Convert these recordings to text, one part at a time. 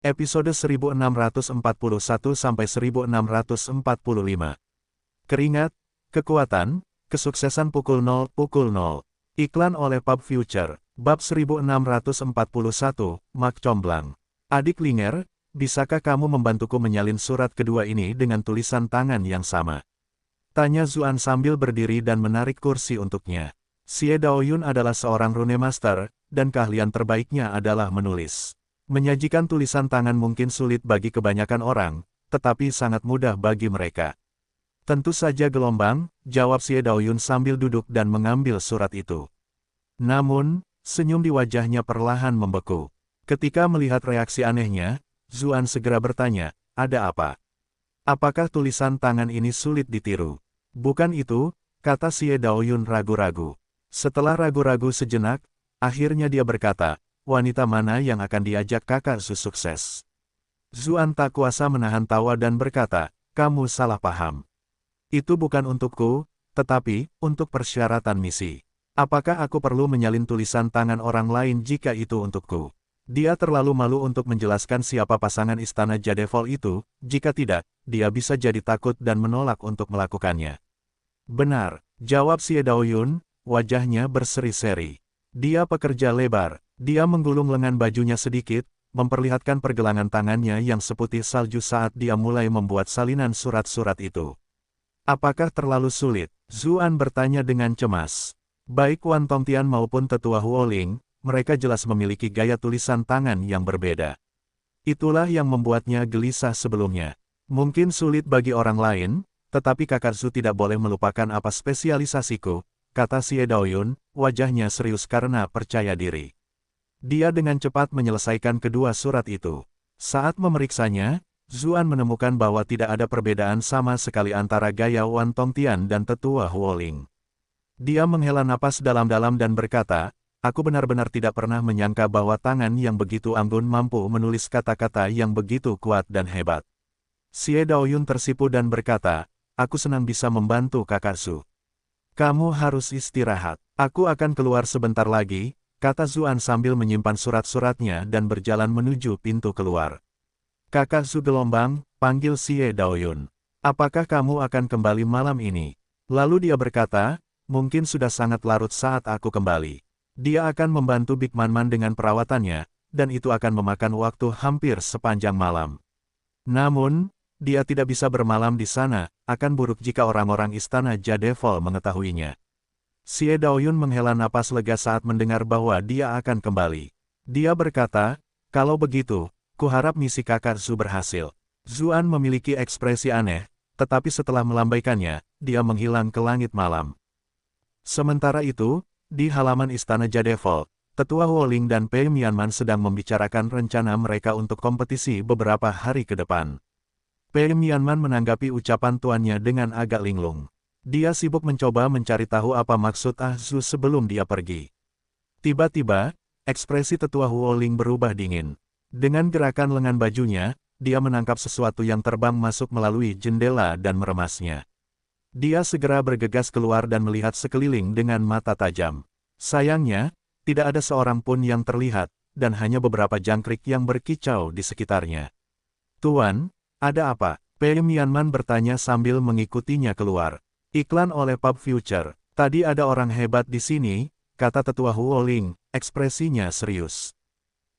Episode 1641-1645. Keringat, kekuatan, kesuksesan pukul 0. Iklan oleh Pub Future, bab 1641, Mak Comblang. Adik Linger, bisakah kamu membantuku menyalin surat kedua ini dengan tulisan tangan yang sama? Tanya Zuan sambil berdiri dan menarik kursi untuknya. Xie Daoyun adalah seorang rune master, dan keahlian terbaiknya adalah menulis. Menyajikan tulisan tangan mungkin sulit bagi kebanyakan orang, tetapi sangat mudah bagi mereka. Tentu saja gelombang, jawab Xie Daoyun sambil duduk dan mengambil surat itu. Namun, senyum di wajahnya perlahan membeku. Ketika melihat reaksi anehnya, Zuan segera bertanya, ada apa? Apakah tulisan tangan ini sulit ditiru? Bukan itu, kata Xie Daoyun ragu-ragu. Setelah ragu-ragu sejenak, akhirnya dia berkata, wanita mana yang akan diajak kakak Su sukses? Zuan tak kuasa menahan tawa dan berkata, kamu salah paham. Itu bukan untukku, tetapi untuk persyaratan misi. Apakah aku perlu menyalin tulisan tangan orang lain jika itu untukku? Dia terlalu malu untuk menjelaskan siapa pasangan istana Jadevol itu, jika tidak, dia bisa jadi takut dan menolak untuk melakukannya. Benar, jawab Xie Daoyun, wajahnya berseri-seri. Dia pekerja lebar. Dia menggulung lengan bajunya sedikit, memperlihatkan pergelangan tangannya yang seputih salju saat dia mulai membuat salinan surat-surat itu. Apakah terlalu sulit? Zuan bertanya dengan cemas. Baik Wan Tongtian maupun tetua Huoling, mereka jelas memiliki gaya tulisan tangan yang berbeda. Itulah yang membuatnya gelisah sebelumnya. Mungkin sulit bagi orang lain, tetapi kakak Zu tidak boleh melupakan apa spesialisasiku, kata Xie Daoyun, wajahnya serius karena percaya diri. Dia dengan cepat menyelesaikan kedua surat itu. Saat memeriksanya, Zuan menemukan bahwa tidak ada perbedaan sama sekali antara gaya Wan Tongtian dan tetua Huoling. Dia menghela napas dalam-dalam dan berkata, aku benar-benar tidak pernah menyangka bahwa tangan yang begitu anggun mampu menulis kata-kata yang begitu kuat dan hebat. Xie Daoyun tersipu dan berkata, aku senang bisa membantu kakak Su. Kamu harus istirahat. Aku akan keluar sebentar lagi, kata Zuan sambil menyimpan surat-suratnya dan berjalan menuju pintu keluar. Kakak Zu gelombang, panggil Xie Daoyun. Apakah kamu akan kembali malam ini? Lalu dia berkata, mungkin sudah sangat larut saat aku kembali. Dia akan membantu Big Man dengan perawatannya, dan itu akan memakan waktu hampir sepanjang malam. Namun, dia tidak bisa bermalam di sana, akan buruk jika orang-orang istana Jadevol mengetahuinya. Xie Daoyun menghela napas lega saat mendengar bahwa dia akan kembali. Dia berkata, kalau begitu, kuharap misi kakak Zu berhasil. Zuan memiliki ekspresi aneh, tetapi setelah melambaikannya, dia menghilang ke langit malam. Sementara itu, di halaman istana Jadevol, tetua Huoling dan Pei Mianman sedang membicarakan rencana mereka untuk kompetisi beberapa hari ke depan. Pei Mianman menanggapi ucapan tuannya dengan agak linglung. Dia sibuk mencoba mencari tahu apa maksud Zu sebelum dia pergi. Tiba-tiba, ekspresi tetua Huoling berubah dingin. Dengan gerakan lengan bajunya, dia menangkap sesuatu yang terbang masuk melalui jendela dan meremasnya. Dia segera bergegas keluar dan melihat sekeliling dengan mata tajam. Sayangnya, tidak ada seorang pun yang terlihat, dan hanya beberapa jangkrik yang berkicau di sekitarnya. Tuan, ada apa? Pei Mianman bertanya sambil mengikutinya keluar. Iklan oleh Pub Future. Tadi ada orang hebat di sini, kata tetua Huoling, ekspresinya serius.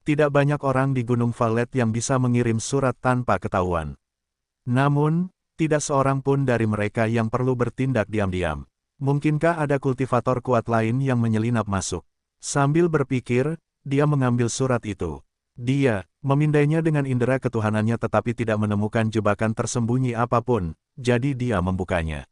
Tidak banyak orang di Gunung Valet yang bisa mengirim surat tanpa ketahuan. Namun, tidak seorang pun dari mereka yang perlu bertindak diam-diam. Mungkinkah ada kultivator kuat lain yang menyelinap masuk? Sambil berpikir, dia mengambil surat itu. Dia memindainya dengan indera ketuhanannya tetapi tidak menemukan jebakan tersembunyi apapun, jadi dia membukanya.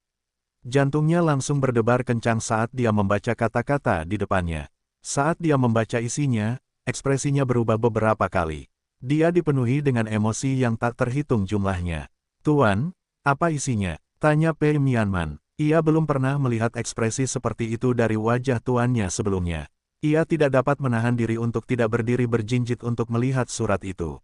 Jantungnya langsung berdebar kencang saat dia membaca kata-kata di depannya. Saat dia membaca isinya, ekspresinya berubah beberapa kali. Dia dipenuhi dengan emosi yang tak terhitung jumlahnya. Tuan, apa isinya? Tanya Pei Mianman. Ia belum pernah melihat ekspresi seperti itu dari wajah tuannya sebelumnya. Ia tidak dapat menahan diri untuk tidak berdiri berjinjit untuk melihat surat itu.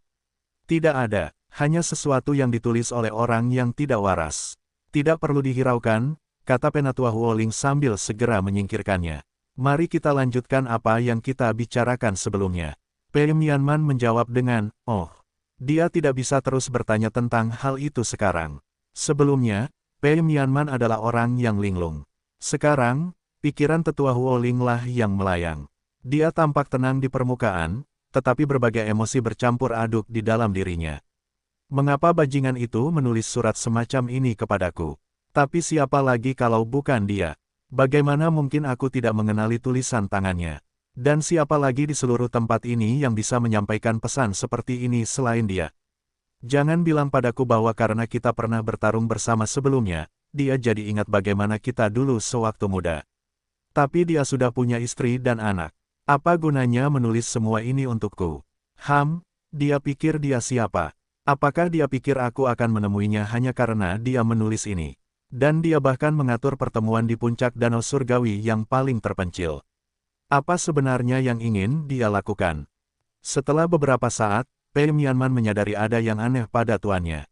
Tidak ada, hanya sesuatu yang ditulis oleh orang yang tidak waras. Tidak perlu dihiraukan, kata Penatua Huoling sambil segera menyingkirkannya. Mari kita lanjutkan apa yang kita bicarakan sebelumnya. Pei Mianman menjawab dengan, oh. Dia tidak bisa terus bertanya tentang hal itu sekarang. Sebelumnya, Pei Mianman adalah orang yang linglung. Sekarang, pikiran tetua Huoling lah yang melayang. Dia tampak tenang di permukaan, tetapi berbagai emosi bercampur aduk di dalam dirinya. Mengapa bajingan itu menulis surat semacam ini kepadaku? Tapi siapa lagi kalau bukan dia? Bagaimana mungkin aku tidak mengenali tulisan tangannya? Dan siapa lagi di seluruh tempat ini yang bisa menyampaikan pesan seperti ini selain dia? Jangan bilang padaku bahwa karena kita pernah bertarung bersama sebelumnya, dia jadi ingat bagaimana kita dulu sewaktu muda. Tapi dia sudah punya istri dan anak. Apa gunanya menulis semua ini untukku? Dia pikir dia siapa? Apakah dia pikir aku akan menemuinya hanya karena dia menulis ini? Dan dia bahkan mengatur pertemuan di puncak danau surgawi yang paling terpencil. Apa sebenarnya yang ingin dia lakukan? Setelah beberapa saat, Pei Mianman menyadari ada yang aneh pada tuannya.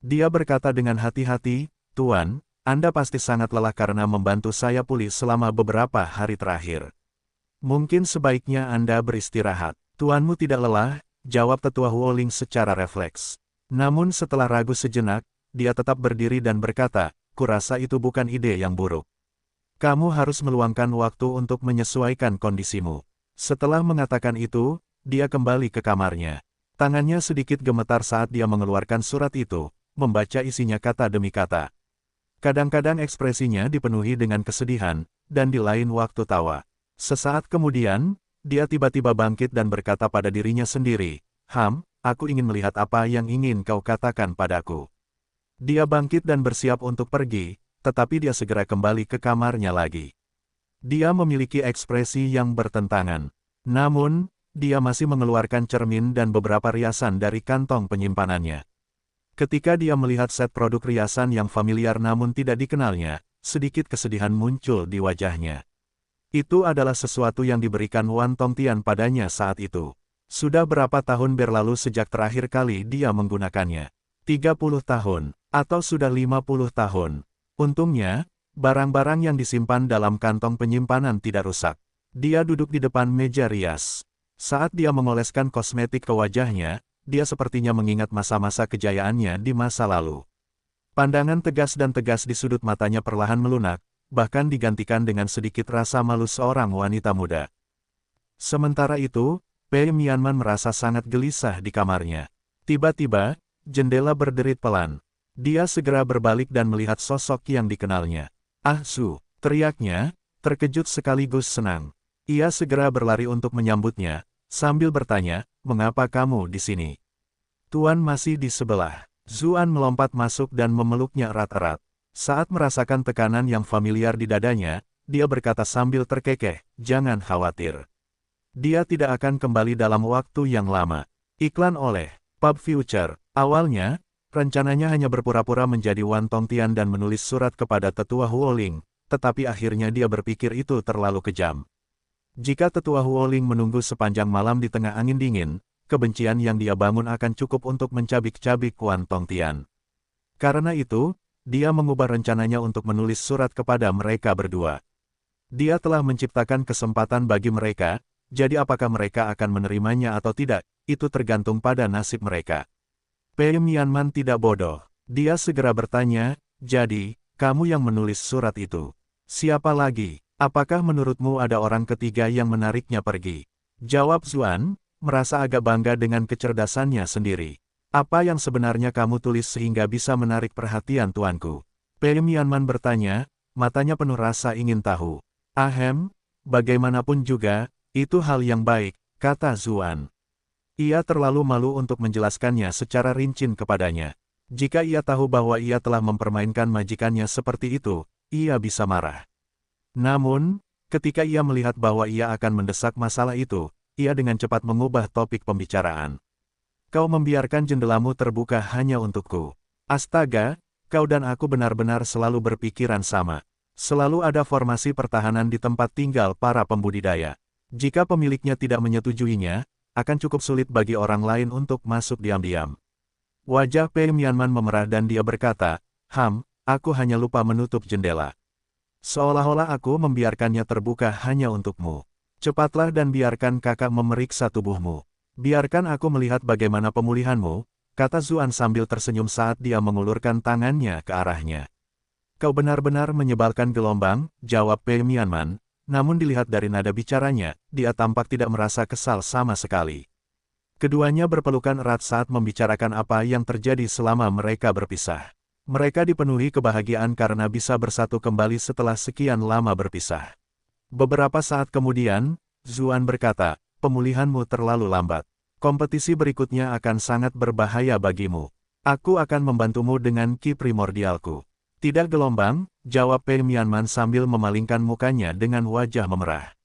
Dia berkata dengan hati-hati, "Tuan, Anda pasti sangat lelah karena membantu saya pulih selama beberapa hari terakhir. Mungkin sebaiknya Anda beristirahat." "Tuanmu tidak lelah," jawab tetua Huoling secara refleks. Namun setelah ragu sejenak, dia tetap berdiri dan berkata, "Kurasa itu bukan ide yang buruk. Kamu harus meluangkan waktu untuk menyesuaikan kondisimu." Setelah mengatakan itu, dia kembali ke kamarnya. Tangannya sedikit gemetar saat dia mengeluarkan surat itu, membaca isinya kata demi kata. Kadang-kadang ekspresinya dipenuhi dengan kesedihan, dan di lain waktu tawa. Sesaat kemudian, dia tiba-tiba bangkit dan berkata pada dirinya sendiri, "Aku ingin melihat apa yang ingin kau katakan padaku." Dia bangkit dan bersiap untuk pergi, tetapi dia segera kembali ke kamarnya lagi. Dia memiliki ekspresi yang bertentangan. Namun, dia masih mengeluarkan cermin dan beberapa riasan dari kantong penyimpanannya. Ketika dia melihat set produk riasan yang familiar namun tidak dikenalnya, sedikit kesedihan muncul di wajahnya. Itu adalah sesuatu yang diberikan Wan Tongtian padanya saat itu. Sudah berapa tahun berlalu sejak terakhir kali dia menggunakannya? 30 tahun, atau sudah 50 tahun. Untungnya, barang-barang yang disimpan dalam kantong penyimpanan tidak rusak. Dia duduk di depan meja rias. Saat dia mengoleskan kosmetik ke wajahnya, dia sepertinya mengingat masa-masa kejayaannya di masa lalu. Pandangan tegas dan tegas di sudut matanya perlahan melunak, bahkan digantikan dengan sedikit rasa malu seorang wanita muda. Sementara itu, Pei Mianman merasa sangat gelisah di kamarnya. Tiba-tiba, jendela berderit pelan. Dia segera berbalik dan melihat sosok yang dikenalnya. "Ah Su!" teriaknya, terkejut sekaligus senang. Ia segera berlari untuk menyambutnya, sambil bertanya, "Mengapa kamu di sini? Tuan masih di sebelah." Zuan melompat masuk dan memeluknya erat-erat. Saat merasakan tekanan yang familiar di dadanya, dia berkata sambil terkekeh, "Jangan khawatir. Dia tidak akan kembali dalam waktu yang lama." Iklan oleh Pub Future. Awalnya, rencananya hanya berpura-pura menjadi Wan Tongtian dan menulis surat kepada tetua Huoling, tetapi akhirnya dia berpikir itu terlalu kejam. Jika tetua Huoling menunggu sepanjang malam di tengah angin dingin, kebencian yang dia bangun akan cukup untuk mencabik-cabik Wan Tongtian. Karena itu, dia mengubah rencananya untuk menulis surat kepada mereka berdua. Dia telah menciptakan kesempatan bagi mereka, jadi apakah mereka akan menerimanya atau tidak, itu tergantung pada nasib mereka. Pei Mianman tidak bodoh. Dia segera bertanya, "Jadi, kamu yang menulis surat itu? Siapa lagi? Apakah menurutmu ada orang ketiga yang menariknya pergi?" Jawab Zuan, merasa agak bangga dengan kecerdasannya sendiri. "Apa yang sebenarnya kamu tulis sehingga bisa menarik perhatian tuanku?" Pei Mianman bertanya, matanya penuh rasa ingin tahu. Bagaimanapun juga, itu hal yang baik," kata Zuan. Ia terlalu malu untuk menjelaskannya secara rinci kepadanya. Jika ia tahu bahwa ia telah mempermainkan majikannya seperti itu, ia bisa marah. Namun, ketika ia melihat bahwa ia akan mendesak masalah itu, ia dengan cepat mengubah topik pembicaraan. "Kau membiarkan jendelamu terbuka hanya untukku. Astaga, kau dan aku benar-benar selalu berpikiran sama. Selalu ada formasi pertahanan di tempat tinggal para pembudidaya. Jika pemiliknya tidak menyetujuinya, akan cukup sulit bagi orang lain untuk masuk diam-diam." Wajah Pei Mianman memerah dan dia berkata, Aku hanya lupa menutup jendela. Seolah-olah aku membiarkannya terbuka hanya untukmu. Cepatlah dan biarkan kakak memeriksa tubuhmu." Biarkan aku melihat bagaimana pemulihanmu, kata Zuan sambil tersenyum saat dia mengulurkan tangannya ke arahnya. Kau benar-benar menyebalkan gelombang, jawab Pei Mianman, namun dilihat dari nada bicaranya, dia tampak tidak merasa kesal sama sekali. Keduanya berpelukan erat saat membicarakan apa yang terjadi selama mereka berpisah. Mereka dipenuhi kebahagiaan karena bisa bersatu kembali setelah sekian lama berpisah. Beberapa saat kemudian, Zuan berkata, pemulihanmu terlalu lambat. Kompetisi berikutnya akan sangat berbahaya bagimu. Aku akan membantumu dengan ki primordialku. Tidak gelombang, jawab Pei Mianman sambil memalingkan mukanya dengan wajah memerah.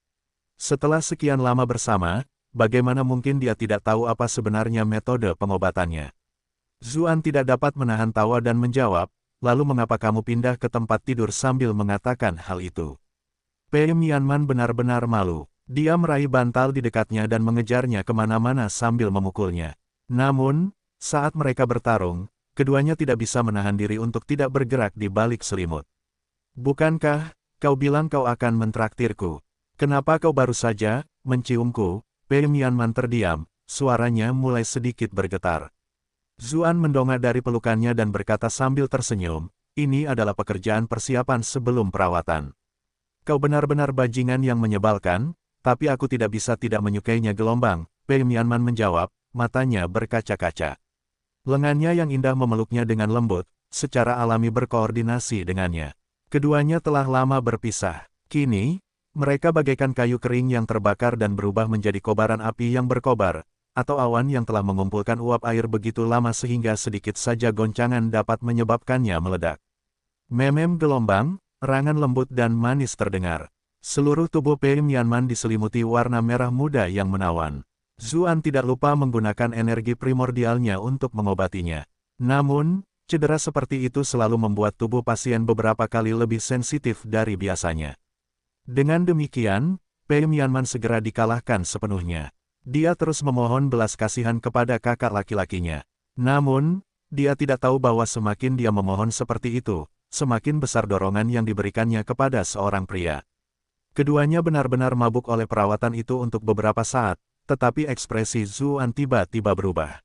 Setelah sekian lama bersama, bagaimana mungkin dia tidak tahu apa sebenarnya metode pengobatannya? Zuan tidak dapat menahan tawa dan menjawab, lalu mengapa kamu pindah ke tempat tidur sambil mengatakan hal itu? Pei Mianman benar-benar malu. Dia meraih bantal di dekatnya dan mengejarnya kemana-mana sambil memukulnya. Namun, saat mereka bertarung, keduanya tidak bisa menahan diri untuk tidak bergerak di balik selimut. Bukankah, kau bilang kau akan mentraktirku? Kenapa kau baru saja menciumku? Pei Mianman terdiam, suaranya mulai sedikit bergetar. Zuan mendongak dari pelukannya dan berkata sambil tersenyum, ini adalah pekerjaan persiapan sebelum perawatan. Kau benar-benar bajingan yang menyebalkan, tapi aku tidak bisa tidak menyukainya gelombang, Pei Mianman menjawab, matanya berkaca-kaca. Lengannya yang indah memeluknya dengan lembut, secara alami berkoordinasi dengannya. Keduanya telah lama berpisah. Kini, mereka bagaikan kayu kering yang terbakar dan berubah menjadi kobaran api yang berkobar, atau awan yang telah mengumpulkan uap air begitu lama sehingga sedikit saja goncangan dapat menyebabkannya meledak. Memem gelombang, erangan lembut dan manis terdengar. Seluruh tubuh Pei Mianman diselimuti warna merah muda yang menawan. Zuan tidak lupa menggunakan energi primordialnya untuk mengobatinya. Namun, cedera seperti itu selalu membuat tubuh pasien beberapa kali lebih sensitif dari biasanya. Dengan demikian, Pei Mianman segera dikalahkan sepenuhnya. Dia terus memohon belas kasihan kepada kakak laki-lakinya. Namun, dia tidak tahu bahwa semakin dia memohon seperti itu, semakin besar dorongan yang diberikannya kepada seorang pria. Keduanya benar-benar mabuk oleh perawatan itu untuk beberapa saat, tetapi ekspresi Zuan tiba-tiba berubah.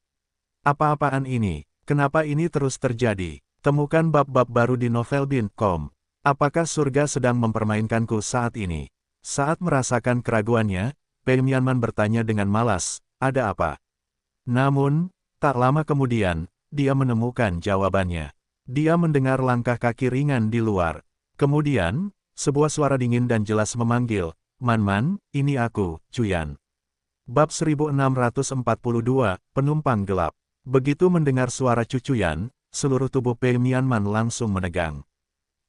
Apa-apaan ini? Kenapa ini terus terjadi? Temukan bab-bab baru di novelbind.com. Apakah surga sedang mempermainkanku saat ini? Saat merasakan keraguannya, Pei Mianman bertanya dengan malas, ada apa? Namun, tak lama kemudian, dia menemukan jawabannya. Dia mendengar langkah kaki ringan di luar. Kemudian, sebuah suara dingin dan jelas memanggil, Man, ini aku, Cuyan. Bab 1642, Penumpang Gelap. Begitu mendengar suara Cucuyan, seluruh tubuh Pei Mianman langsung menegang.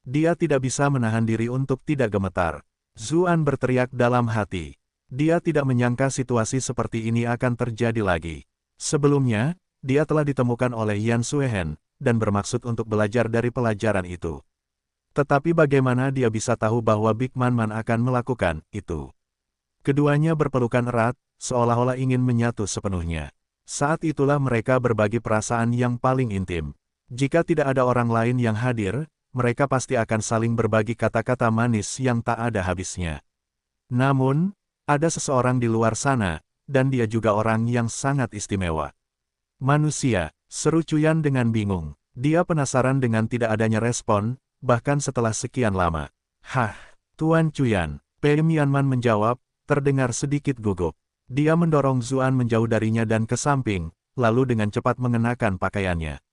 Dia tidak bisa menahan diri untuk tidak gemetar. Zuan berteriak dalam hati. Dia tidak menyangka situasi seperti ini akan terjadi lagi. Sebelumnya, dia telah ditemukan oleh Yan Suehen, dan bermaksud untuk belajar dari pelajaran itu. Tetapi bagaimana dia bisa tahu bahwa Big Man akan melakukan itu? Keduanya berpelukan erat, seolah-olah ingin menyatu sepenuhnya. Saat itulah mereka berbagi perasaan yang paling intim. Jika tidak ada orang lain yang hadir, mereka pasti akan saling berbagi kata-kata manis yang tak ada habisnya. Namun, ada seseorang di luar sana, dan dia juga orang yang sangat istimewa. Manusia, seru Cuyan dengan bingung. Dia penasaran dengan tidak adanya respon, bahkan setelah sekian lama. Hah, Tuan Cuyan, Pei Mianman menjawab, terdengar sedikit gugup. Dia mendorong Zuan menjauh darinya dan ke samping, lalu dengan cepat mengenakan pakaiannya.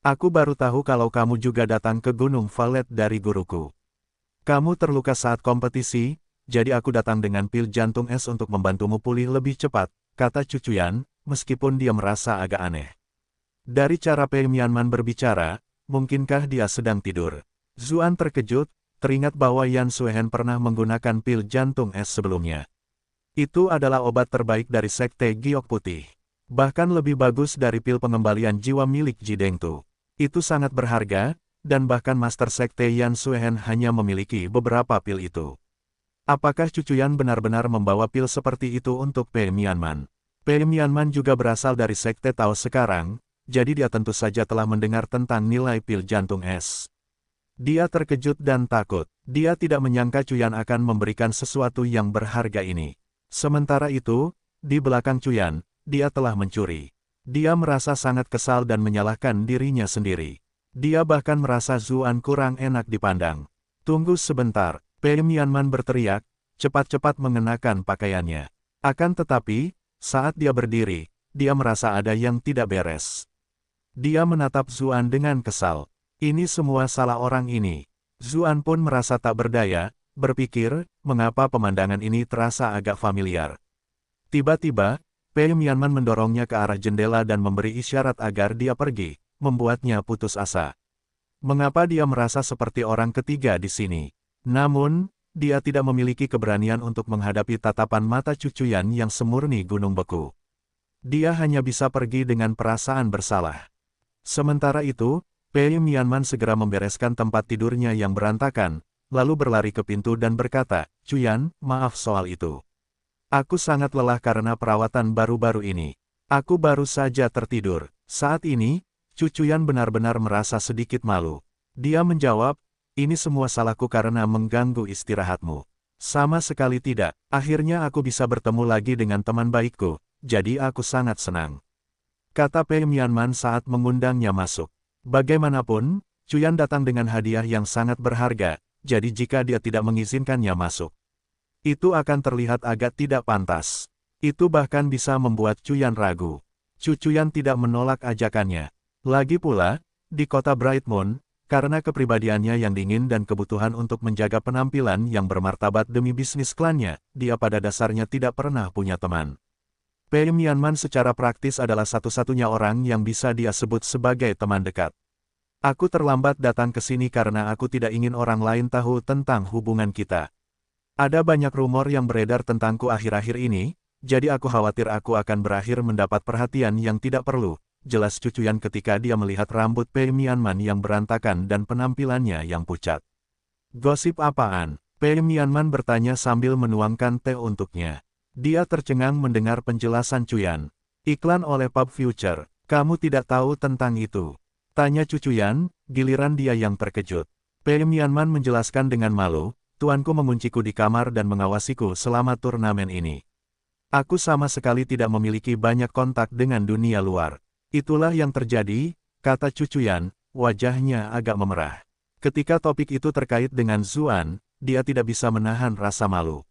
Aku baru tahu kalau kamu juga datang ke Gunung Valet dari guruku. Kamu terluka saat kompetisi, jadi aku datang dengan pil jantung es untuk membantumu pulih lebih cepat, kata Cucuyan, meskipun dia merasa agak aneh. Dari cara Pei Mianman berbicara, mungkinkah dia sedang tidur? Zuan terkejut, teringat bahwa Yan Suehen pernah menggunakan pil jantung es sebelumnya. Itu adalah obat terbaik dari Sekte Giok Putih. Bahkan lebih bagus dari pil pengembalian jiwa milik Jidengtu. Itu sangat berharga, dan bahkan Master Sekte Yan Suehen hanya memiliki beberapa pil itu. Apakah Cucuyan benar-benar membawa pil seperti itu untuk Pei Mianman? Pei Mianman juga berasal dari Sekte Tao sekarang, jadi dia tentu saja telah mendengar tentang nilai pil jantung es. Dia terkejut dan takut. Dia tidak menyangka Cuyan akan memberikan sesuatu yang berharga ini. Sementara itu, di belakang Cuyan, dia telah mencuri. Dia merasa sangat kesal dan menyalahkan dirinya sendiri. Dia bahkan merasa Zuan kurang enak dipandang. Tunggu sebentar, Pei Mianman berteriak, cepat-cepat mengenakan pakaiannya. Akan tetapi, saat dia berdiri, dia merasa ada yang tidak beres. Dia menatap Zuan dengan kesal. Ini semua salah orang ini. Zuan pun merasa tak berdaya, berpikir, mengapa pemandangan ini terasa agak familiar. Tiba-tiba, Pei Mianman mendorongnya ke arah jendela dan memberi isyarat agar dia pergi, membuatnya putus asa. Mengapa dia merasa seperti orang ketiga di sini? Namun, dia tidak memiliki keberanian untuk menghadapi tatapan mata Cucuyan yang semurni gunung beku. Dia hanya bisa pergi dengan perasaan bersalah. Sementara itu, Pei Mianman segera membereskan tempat tidurnya yang berantakan, lalu berlari ke pintu dan berkata, "Cuyan, maaf soal itu. Aku sangat lelah karena perawatan baru-baru ini. Aku baru saja tertidur." Saat ini, Cucuyan benar-benar merasa sedikit malu. Dia menjawab, "Ini semua salahku karena mengganggu istirahatmu." "Sama sekali tidak, akhirnya aku bisa bertemu lagi dengan teman baikku, jadi aku sangat senang," kata Pei Mianman saat mengundangnya masuk. Bagaimanapun, Cuyan datang dengan hadiah yang sangat berharga, jadi jika dia tidak mengizinkannya masuk, itu akan terlihat agak tidak pantas. Itu bahkan bisa membuat Cuyan ragu. Cuyan tidak menolak ajakannya. Lagi pula, di kota Bright Moon, karena kepribadiannya yang dingin dan kebutuhan untuk menjaga penampilan yang bermartabat demi bisnis klannya, dia pada dasarnya tidak pernah punya teman. Pei Mianman secara praktis adalah satu-satunya orang yang bisa dia sebut sebagai teman dekat. "Aku terlambat datang ke sini karena aku tidak ingin orang lain tahu tentang hubungan kita. Ada banyak rumor yang beredar tentangku akhir-akhir ini, jadi aku khawatir aku akan berakhir mendapat perhatian yang tidak perlu," jelas Cucuyan ketika dia melihat rambut Pei Mianman yang berantakan dan penampilannya yang pucat. "Gosip apaan?" Pei Mianman bertanya sambil menuangkan teh untuknya. Dia tercengang mendengar penjelasan Cuyan. "Iklan oleh Pub Future, kamu tidak tahu tentang itu?" tanya Cucuyan, giliran dia yang terkejut. Pei Mianman menjelaskan dengan malu, "Tuanku mengunciku di kamar dan mengawasiku selama turnamen ini. Aku sama sekali tidak memiliki banyak kontak dengan dunia luar." "Itulah yang terjadi," kata Cucuyan, wajahnya agak memerah. Ketika topik itu terkait dengan Zuan, dia tidak bisa menahan rasa malu.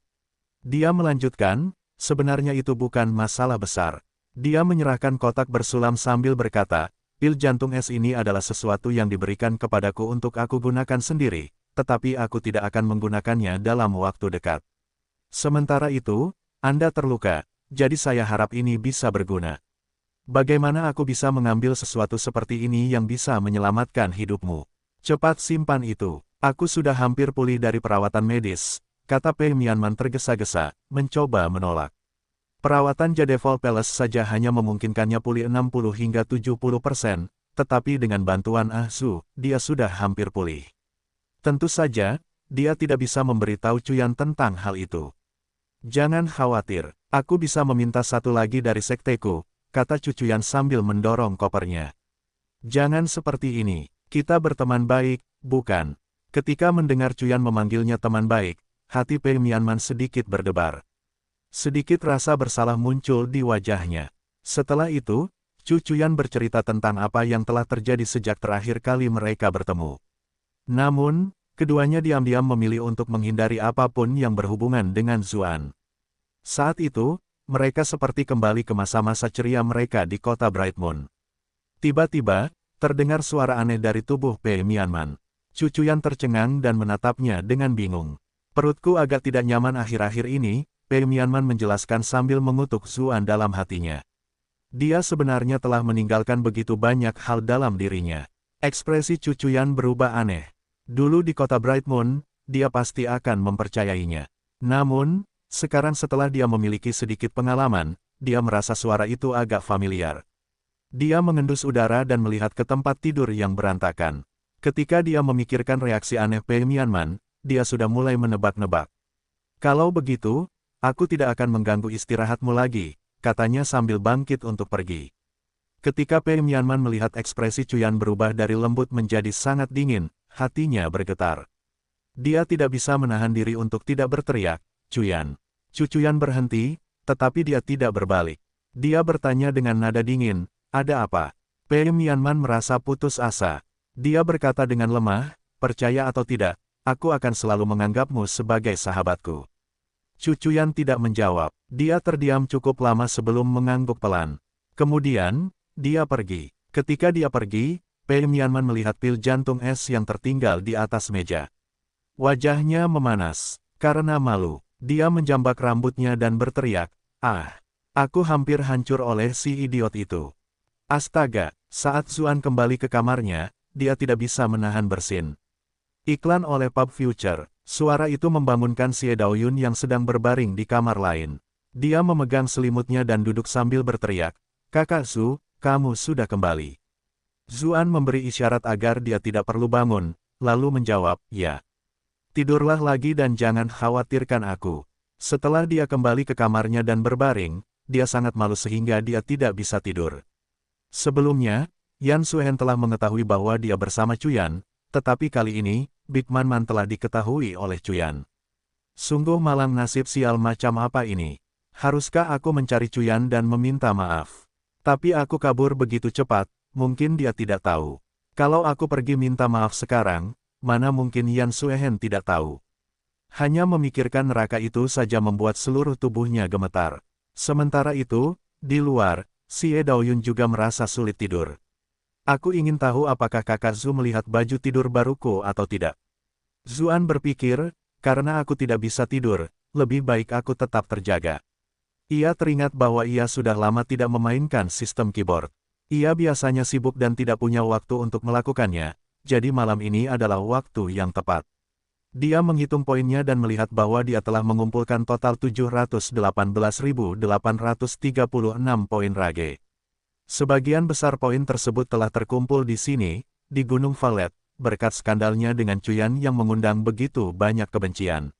Dia melanjutkan, "Sebenarnya itu bukan masalah besar." Dia menyerahkan kotak bersulam sambil berkata, "Pil jantung es ini adalah sesuatu yang diberikan kepadaku untuk aku gunakan sendiri, tetapi aku tidak akan menggunakannya dalam waktu dekat. Sementara itu, Anda terluka, jadi saya harap ini bisa berguna. Bagaimana aku bisa mengambil sesuatu seperti ini yang bisa menyelamatkan hidupmu? Cepat simpan itu. Aku sudah hampir pulih dari perawatan medis," kata Pei Mianman tergesa-gesa, mencoba menolak. Perawatan Jadevol Palace saja hanya memungkinkannya pulih 60 hingga 70%, tetapi dengan bantuan Ah Su, dia sudah hampir pulih. Tentu saja, dia tidak bisa memberitahu Cuyan tentang hal itu. "Jangan khawatir, aku bisa meminta satu lagi dari sekteku," kata Cucuyan sambil mendorong kopernya. "Jangan seperti ini, kita berteman baik, bukan?" Ketika mendengar Cuyan memanggilnya teman baik, hati Pei Mianman sedikit berdebar. Sedikit rasa bersalah muncul di wajahnya. Setelah itu, Cucuyan bercerita tentang apa yang telah terjadi sejak terakhir kali mereka bertemu. Namun, keduanya diam-diam memilih untuk menghindari apapun yang berhubungan dengan Zuan. Saat itu, mereka seperti kembali ke masa-masa ceria mereka di kota Bright Moon. Tiba-tiba, terdengar suara aneh dari tubuh Pei Mianman. Cucuyan tercengang dan menatapnya dengan bingung. "Perutku agak tidak nyaman akhir-akhir ini," Pei Mianman menjelaskan sambil mengutuk Zuan dalam hatinya. Dia sebenarnya telah meninggalkan begitu banyak hal dalam dirinya. Ekspresi Cucuyan berubah aneh. Dulu di kota Bright Moon, dia pasti akan mempercayainya. Namun, sekarang setelah dia memiliki sedikit pengalaman, dia merasa suara itu agak familiar. Dia mengendus udara dan melihat ke tempat tidur yang berantakan. Ketika dia memikirkan reaksi aneh Pei Mianman, dia sudah mulai menebak-nebak. "Kalau begitu, aku tidak akan mengganggu istirahatmu lagi," katanya sambil bangkit untuk pergi. Ketika Pei Mianman melihat ekspresi Cuyan berubah dari lembut menjadi sangat dingin, hatinya bergetar. Dia tidak bisa menahan diri untuk tidak berteriak, "Cuyan!" Cuyan berhenti, tetapi dia tidak berbalik. Dia bertanya dengan nada dingin, ada apa? Pei Mianman merasa putus asa. Dia berkata dengan lemah, percaya atau tidak, aku akan selalu menganggapmu sebagai sahabatku. Chu Chuyan tidak menjawab. Dia terdiam cukup lama sebelum mengangguk pelan. Kemudian, dia pergi. Ketika dia pergi, Pei Mianman melihat pil jantung es yang tertinggal di atas meja. Wajahnya memanas. Karena malu, dia menjambak rambutnya dan berteriak, "Ah, aku hampir hancur oleh si idiot itu." Astaga, saat Zuan kembali ke kamarnya, dia tidak bisa menahan bersin. Iklan oleh Pub Future. Suara itu membangunkan Xie Daoyun yang sedang berbaring di kamar lain. Dia memegang selimutnya dan duduk sambil berteriak, "Kakak Zhu, kamu sudah kembali." Zuan memberi isyarat agar dia tidak perlu bangun, lalu menjawab, "Ya. Tidurlah lagi dan jangan khawatirkan aku." Setelah dia kembali ke kamarnya dan berbaring, dia sangat malu sehingga dia tidak bisa tidur. Sebelumnya, Yan Suhen telah mengetahui bahwa dia bersama Cuyan, tetapi kali ini, Big Man Man telah diketahui oleh Cuyan. Sungguh malang nasib sial macam apa ini. Haruskah aku mencari Cuyan dan meminta maaf? Tapi aku kabur begitu cepat, mungkin dia tidak tahu. Kalau aku pergi minta maaf sekarang, mana mungkin Yan Suhen tidak tahu. Hanya memikirkan neraka itu saja membuat seluruh tubuhnya gemetar. Sementara itu, di luar, Xie Daoyun juga merasa sulit tidur. Aku ingin tahu apakah kakak Zhu melihat baju tidur baruku atau tidak. Zuan berpikir, karena aku tidak bisa tidur, lebih baik aku tetap terjaga. Ia teringat bahwa ia sudah lama tidak memainkan sistem keyboard. Ia biasanya sibuk dan tidak punya waktu untuk melakukannya, jadi malam ini adalah waktu yang tepat. Dia menghitung poinnya dan melihat bahwa dia telah mengumpulkan total 718.836 poin rage. Sebagian besar poin tersebut telah terkumpul di sini, di Gunung Valet, berkat skandalnya dengan Cuyan yang mengundang begitu banyak kebencian.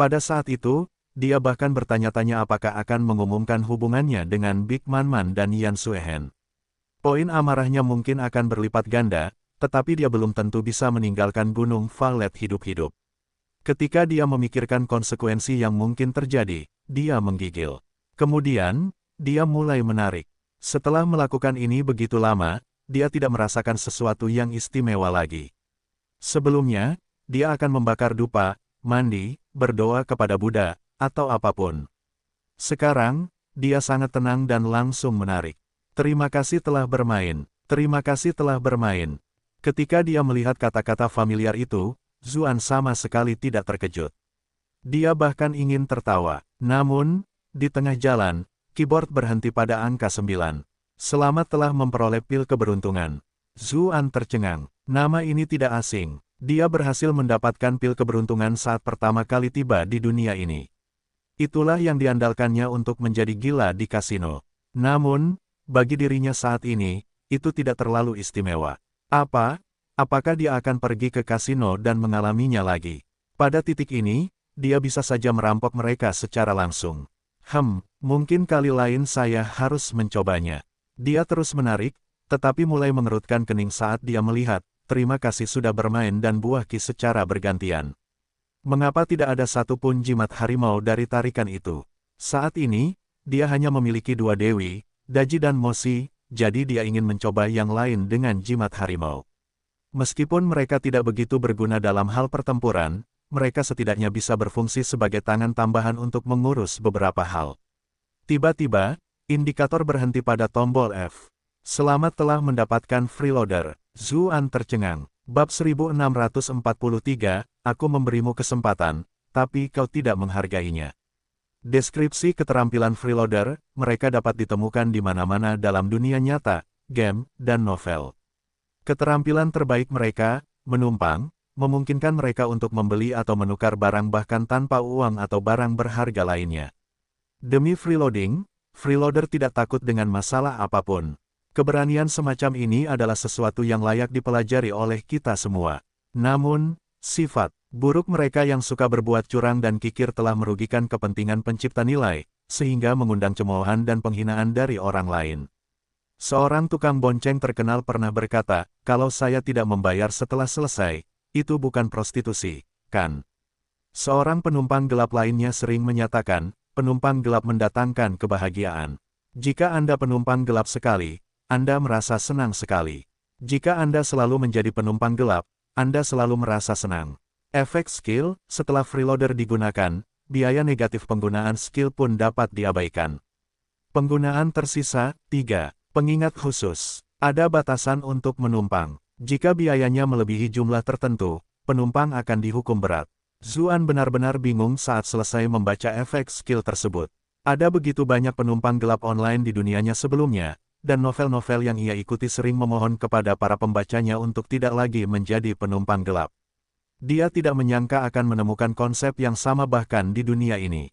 Pada saat itu, dia bahkan bertanya-tanya apakah akan mengumumkan hubungannya dengan Big Man Man dan Yan Suhen. Poin amarahnya mungkin akan berlipat ganda, tetapi dia belum tentu bisa meninggalkan Gunung Valet hidup-hidup. Ketika dia memikirkan konsekuensi yang mungkin terjadi, dia menggigil. Kemudian, dia mulai menarik. Setelah melakukan ini begitu lama, dia tidak merasakan sesuatu yang istimewa lagi. Sebelumnya, dia akan membakar dupa, mandi, berdoa kepada Buddha, atau apapun. Sekarang, dia sangat tenang dan langsung menarik. Terima kasih telah bermain. Terima kasih telah bermain. Ketika dia melihat kata-kata familiar itu, Zuan sama sekali tidak terkejut. Dia bahkan ingin tertawa. Namun, di tengah jalan, keyboard berhenti pada angka 9. Selamat telah memperoleh pil keberuntungan. Zuan tercengang. Nama ini tidak asing. Dia berhasil mendapatkan pil keberuntungan saat pertama kali tiba di dunia ini. Itulah yang diandalkannya untuk menjadi gila di kasino. Namun, bagi dirinya saat ini, itu tidak terlalu istimewa. Apakah dia akan pergi ke kasino dan mengalaminya lagi? Pada titik ini, dia bisa saja merampok mereka secara langsung. Mungkin kali lain saya harus mencobanya. Dia terus menarik, tetapi mulai mengerutkan kening saat dia melihat, terima kasih sudah bermain dan buah ki secara bergantian. Mengapa tidak ada satupun jimat harimau dari tarikan itu? Saat ini, dia hanya memiliki 2 dewi, Daji dan Moshi, jadi dia ingin mencoba yang lain dengan jimat harimau. Meskipun mereka tidak begitu berguna dalam hal pertempuran, mereka setidaknya bisa berfungsi sebagai tangan tambahan untuk mengurus beberapa hal. Tiba-tiba, indikator berhenti pada tombol F. Selamat telah mendapatkan freeloader. Zuan tercengang. Bab 1643, aku memberimu kesempatan, tapi kau tidak menghargainya. Deskripsi keterampilan freeloader, mereka dapat ditemukan di mana-mana dalam dunia nyata, game, dan novel. Keterampilan terbaik mereka, menumpang, memungkinkan mereka untuk membeli atau menukar barang bahkan tanpa uang atau barang berharga lainnya. Demi freeloading, freeloader tidak takut dengan masalah apapun. Keberanian semacam ini adalah sesuatu yang layak dipelajari oleh kita semua. Namun, sifat buruk mereka yang suka berbuat curang dan kikir telah merugikan kepentingan pencipta nilai, sehingga mengundang cemoohan dan penghinaan dari orang lain. Seorang tukang bonceng terkenal pernah berkata, kalau saya tidak membayar setelah selesai, itu bukan prostitusi, kan? Seorang penumpang gelap lainnya sering menyatakan, penumpang gelap mendatangkan kebahagiaan. Jika Anda penumpang gelap sekali, Anda merasa senang sekali. Jika Anda selalu menjadi penumpang gelap, Anda selalu merasa senang. Efek skill, setelah freeloader digunakan, biaya negatif penggunaan skill pun dapat diabaikan. Penggunaan tersisa, 3. Pengingat khusus. Ada batasan untuk menumpang. Jika biayanya melebihi jumlah tertentu, penumpang akan dihukum berat. Zuan benar-benar bingung saat selesai membaca efek skill tersebut. Ada begitu banyak penumpang gelap online di dunianya sebelumnya, dan novel-novel yang ia ikuti sering memohon kepada para pembacanya untuk tidak lagi menjadi penumpang gelap. Dia tidak menyangka akan menemukan konsep yang sama bahkan di dunia ini.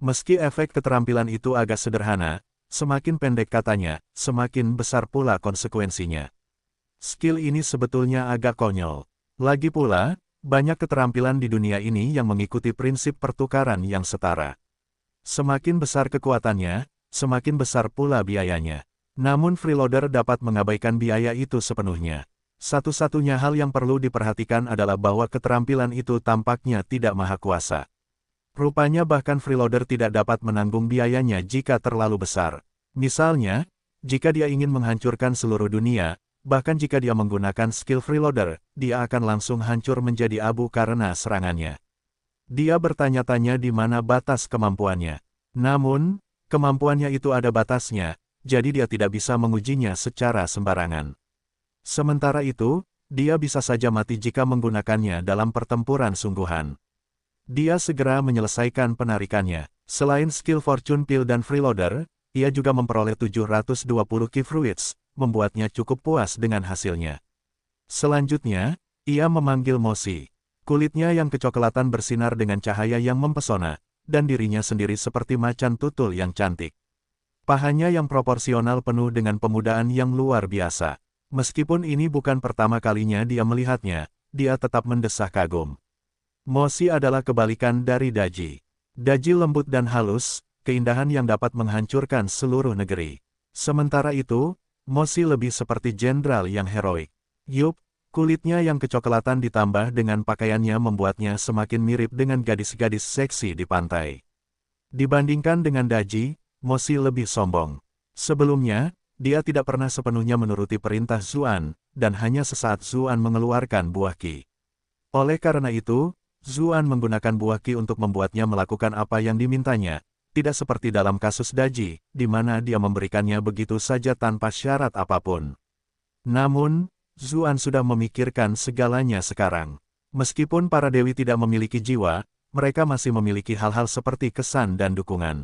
Meski efek keterampilan itu agak sederhana, semakin pendek katanya, semakin besar pula konsekuensinya. Skill ini sebetulnya agak konyol. Lagi pula, banyak keterampilan di dunia ini yang mengikuti prinsip pertukaran yang setara. Semakin besar kekuatannya, semakin besar pula biayanya. Namun freeloader dapat mengabaikan biaya itu sepenuhnya. Satu-satunya hal yang perlu diperhatikan adalah bahwa keterampilan itu tampaknya tidak maha kuasa. Rupanya bahkan freeloader tidak dapat menanggung biayanya jika terlalu besar. Misalnya, jika dia ingin menghancurkan seluruh dunia, bahkan jika dia menggunakan skill freeloader, dia akan langsung hancur menjadi abu karena serangannya. Dia bertanya-tanya di mana batas kemampuannya. Namun, kemampuannya itu ada batasnya, jadi dia tidak bisa mengujinya secara sembarangan. Sementara itu, dia bisa saja mati jika menggunakannya dalam pertempuran sungguhan. Dia segera menyelesaikan penarikannya. Selain skill Fortune Pill dan freeloader, ia juga memperoleh 720 key fruits, membuatnya cukup puas dengan hasilnya. Selanjutnya, ia memanggil Mosi. Kulitnya yang kecoklatan bersinar dengan cahaya yang mempesona, dan dirinya sendiri seperti macan tutul yang cantik. Pahanya yang proporsional penuh dengan pemudaan yang luar biasa. Meskipun ini bukan pertama kalinya dia melihatnya, dia tetap mendesah kagum. Mosi adalah kebalikan dari Daji. Daji lembut dan halus, keindahan yang dapat menghancurkan seluruh negeri. Sementara itu, Mosi lebih seperti jenderal yang heroik. Yup, kulitnya yang kecoklatan ditambah dengan pakaiannya membuatnya semakin mirip dengan gadis-gadis seksi di pantai. Dibandingkan dengan Daji, Mosi lebih sombong. Sebelumnya, dia tidak pernah sepenuhnya menuruti perintah Zuan, dan hanya sesaat Zuan mengeluarkan buah Qi. Oleh karena itu, Zuan menggunakan buah Qi untuk membuatnya melakukan apa yang dimintanya, tidak seperti dalam kasus Daji, di mana dia memberikannya begitu saja tanpa syarat apapun. Namun, Zuan sudah memikirkan segalanya sekarang. Meskipun para dewi tidak memiliki jiwa, mereka masih memiliki hal-hal seperti kesan dan dukungan.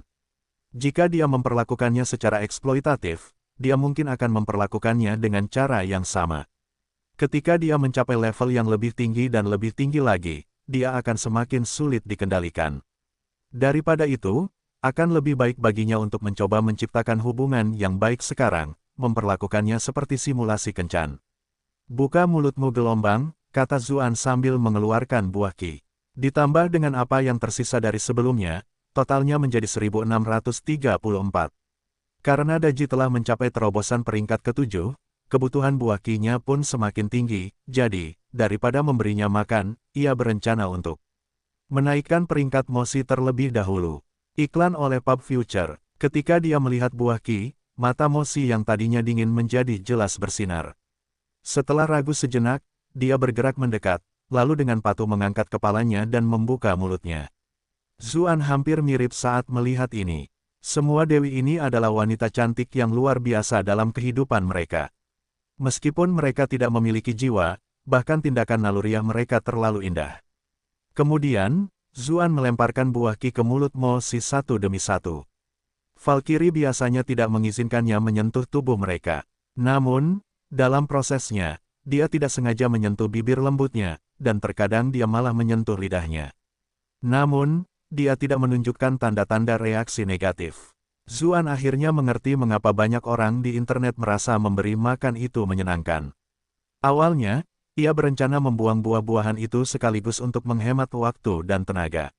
Jika dia memperlakukannya secara eksploitatif, dia mungkin akan memperlakukannya dengan cara yang sama. Ketika dia mencapai level yang lebih tinggi dan lebih tinggi lagi, dia akan semakin sulit dikendalikan. Daripada itu, akan lebih baik baginya untuk mencoba menciptakan hubungan yang baik sekarang, memperlakukannya seperti simulasi kencan. Buka mulutmu gelombang, kata Zuan sambil mengeluarkan buah Qi. Ditambah dengan apa yang tersisa dari sebelumnya, totalnya menjadi 1634. Karena Daji telah mencapai terobosan peringkat ke-7, kebutuhan buah Qi-nya pun semakin tinggi, jadi, daripada memberinya makan, ia berencana untuk menaikkan peringkat Mosi terlebih dahulu. Iklan oleh Pub Future. Ketika dia melihat buah Qi, mata Mosi yang tadinya dingin menjadi jelas bersinar. Setelah ragu sejenak, dia bergerak mendekat, lalu dengan patuh mengangkat kepalanya dan membuka mulutnya. Zuan hampir mirip saat melihat ini. Semua dewi ini adalah wanita cantik yang luar biasa dalam kehidupan mereka. Meskipun mereka tidak memiliki jiwa, bahkan tindakan naluriah mereka terlalu indah. Kemudian, Zuan melemparkan buah Qi ke mulut Mosi satu demi satu. Valkyrie biasanya tidak mengizinkannya menyentuh tubuh mereka. Namun, dalam prosesnya, dia tidak sengaja menyentuh bibir lembutnya, dan terkadang dia malah menyentuh lidahnya. Namun, dia tidak menunjukkan tanda-tanda reaksi negatif. Zuan akhirnya mengerti mengapa banyak orang di internet merasa memberi makan itu menyenangkan. Awalnya, ia berencana membuang buah-buahan itu sekaligus untuk menghemat waktu dan tenaga.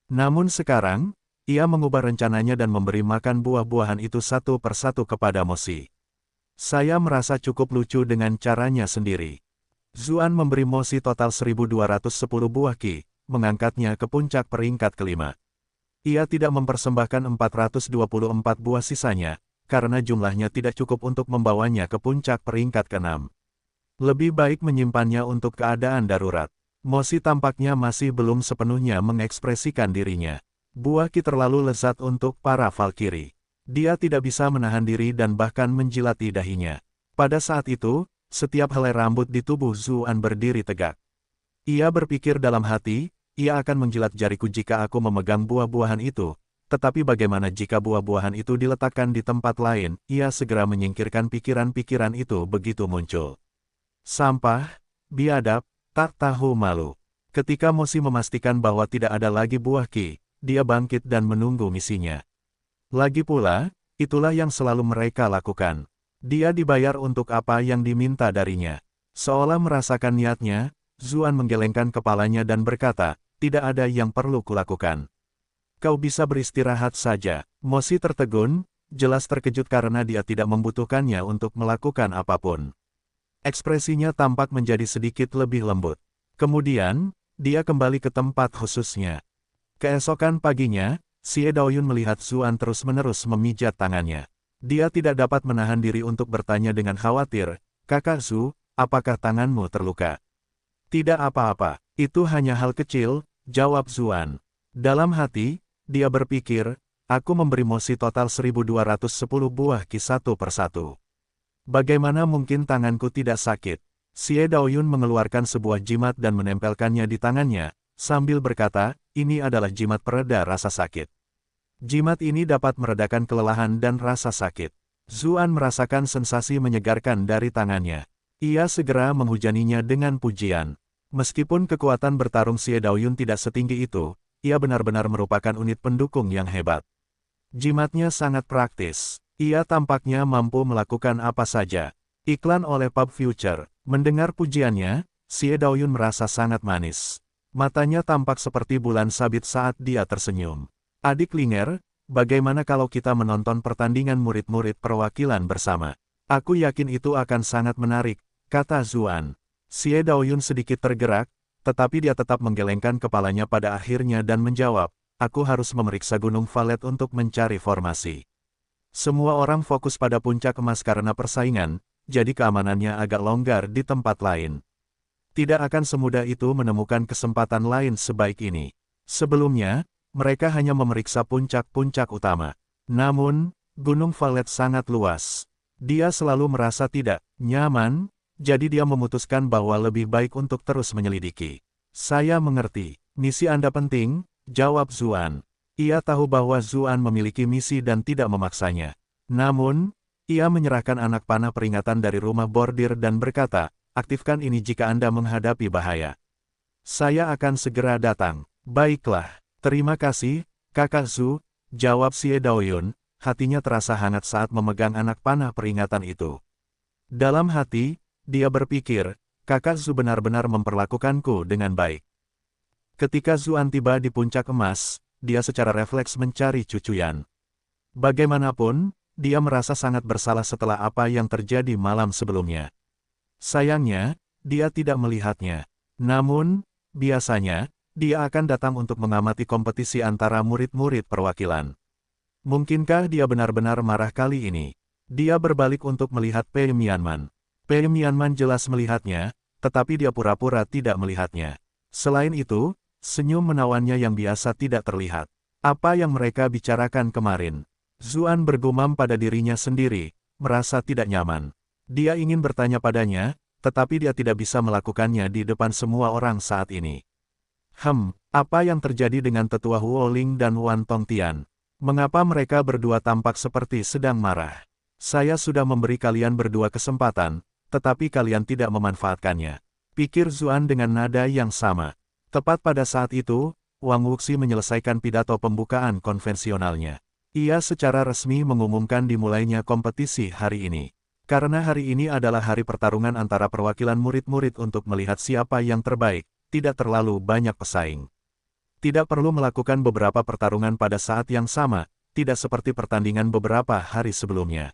Namun sekarang, ia mengubah rencananya dan memberi makan buah-buahan itu satu persatu kepada Mosi. Saya merasa cukup lucu dengan caranya sendiri. Zuan memberi Mosi total 1210 buah Qi, mengangkatnya ke puncak peringkat kelima. Ia tidak mempersembahkan 424 buah sisanya, karena jumlahnya tidak cukup untuk membawanya ke puncak peringkat ke-6. Lebih baik menyimpannya untuk keadaan darurat. Mosi tampaknya masih belum sepenuhnya mengekspresikan dirinya. Buah Qi terlalu lezat untuk para Valkyrie. Dia tidak bisa menahan diri dan bahkan menjilati dahinya. Pada saat itu, setiap helai rambut di tubuh Zuan berdiri tegak. Ia berpikir dalam hati, ia akan menjilat jariku jika aku memegang buah-buahan itu. Tetapi bagaimana jika buah-buahan itu diletakkan di tempat lain? Ia segera menyingkirkan pikiran-pikiran itu begitu muncul. Sampah, biadab, tak tahu malu. Ketika Mosi memastikan bahwa tidak ada lagi buah Qi, dia bangkit dan menunggu misinya. Lagi pula, itulah yang selalu mereka lakukan. Dia dibayar untuk apa yang diminta darinya. Seolah merasakan niatnya, Zuan menggelengkan kepalanya dan berkata, tidak ada yang perlu kulakukan. Kau bisa beristirahat saja. Mosi tertegun, jelas terkejut karena dia tidak membutuhkannya untuk melakukan apapun. Ekspresinya tampak menjadi sedikit lebih lembut. Kemudian, dia kembali ke tempat khususnya. Keesokan paginya, Xie Daoyun melihat Zuan terus-menerus memijat tangannya. Dia tidak dapat menahan diri untuk bertanya dengan khawatir, Kakak Zu, apakah tanganmu terluka? Tidak apa-apa, itu hanya hal kecil, jawab Zuan. Dalam hati, dia berpikir, aku memberi Mosi total 1210 buah Qi satu persatu. Bagaimana mungkin tanganku tidak sakit? Xie Daoyun mengeluarkan sebuah jimat dan menempelkannya di tangannya, sambil berkata, ini adalah jimat pereda rasa sakit. Jimat ini dapat meredakan kelelahan dan rasa sakit. Zuan merasakan sensasi menyegarkan dari tangannya. Ia segera menghujaninya dengan pujian. Meskipun kekuatan bertarung Xie Daoyun tidak setinggi itu, ia benar-benar merupakan unit pendukung yang hebat. Jimatnya sangat praktis. Ia tampaknya mampu melakukan apa saja. Iklan oleh Pub Future. Mendengar pujiannya, Xie Daoyun merasa sangat manis. Matanya tampak seperti bulan sabit saat dia tersenyum. Adik Linger, bagaimana kalau kita menonton pertandingan murid-murid perwakilan bersama? Aku yakin itu akan sangat menarik, kata Zuan. Xie Daoyun sedikit tergerak, tetapi dia tetap menggelengkan kepalanya pada akhirnya dan menjawab, aku harus memeriksa Gunung Valet untuk mencari formasi. Semua orang fokus pada puncak emas karena persaingan, jadi keamanannya agak longgar di tempat lain. Tidak akan semudah itu menemukan kesempatan lain sebaik ini. Sebelumnya, mereka hanya memeriksa puncak-puncak utama. Namun, Gunung Valet sangat luas. Dia selalu merasa tidak nyaman, jadi dia memutuskan bahwa lebih baik untuk terus menyelidiki. Saya mengerti, misi Anda penting, jawab Zuan. Ia tahu bahwa Zuan memiliki misi dan tidak memaksanya. Namun, ia menyerahkan anak panah peringatan dari rumah bordir dan berkata, aktifkan ini jika Anda menghadapi bahaya. Saya akan segera datang. Baiklah, terima kasih, Kakak Zu, jawab Xie Daoyun, hatinya terasa hangat saat memegang anak panah peringatan itu. Dalam hati, dia berpikir, Kakak Zu benar-benar memperlakukanku dengan baik. Ketika Zuan tiba di puncak emas, dia secara refleks mencari cucuyan. Bagaimanapun, dia merasa sangat bersalah setelah apa yang terjadi malam sebelumnya. Sayangnya, dia tidak melihatnya. Namun, biasanya, dia akan datang untuk mengamati kompetisi antara murid-murid perwakilan. Mungkinkah dia benar-benar marah kali ini? Dia berbalik untuk melihat Pei Mianman. Pei Mianman jelas melihatnya, tetapi dia pura-pura tidak melihatnya. Selain itu, senyum menawannya yang biasa tidak terlihat. Apa yang mereka bicarakan kemarin? Zuan bergumam pada dirinya sendiri, merasa tidak nyaman. Dia ingin bertanya padanya, tetapi dia tidak bisa melakukannya di depan semua orang saat ini. Apa yang terjadi dengan tetua Huo Ling dan Wan Tongtian? Mengapa mereka berdua tampak seperti sedang marah? Saya sudah memberi kalian berdua kesempatan, tetapi kalian tidak memanfaatkannya. Pikir Zuan dengan nada yang sama. Tepat pada saat itu, Wang Wuxi menyelesaikan pidato pembukaan konvensionalnya. Ia secara resmi mengumumkan dimulainya kompetisi hari ini. Karena hari ini adalah hari pertarungan antara perwakilan murid-murid untuk melihat siapa yang terbaik, tidak terlalu banyak pesaing. Tidak perlu melakukan beberapa pertarungan pada saat yang sama, tidak seperti pertandingan beberapa hari sebelumnya.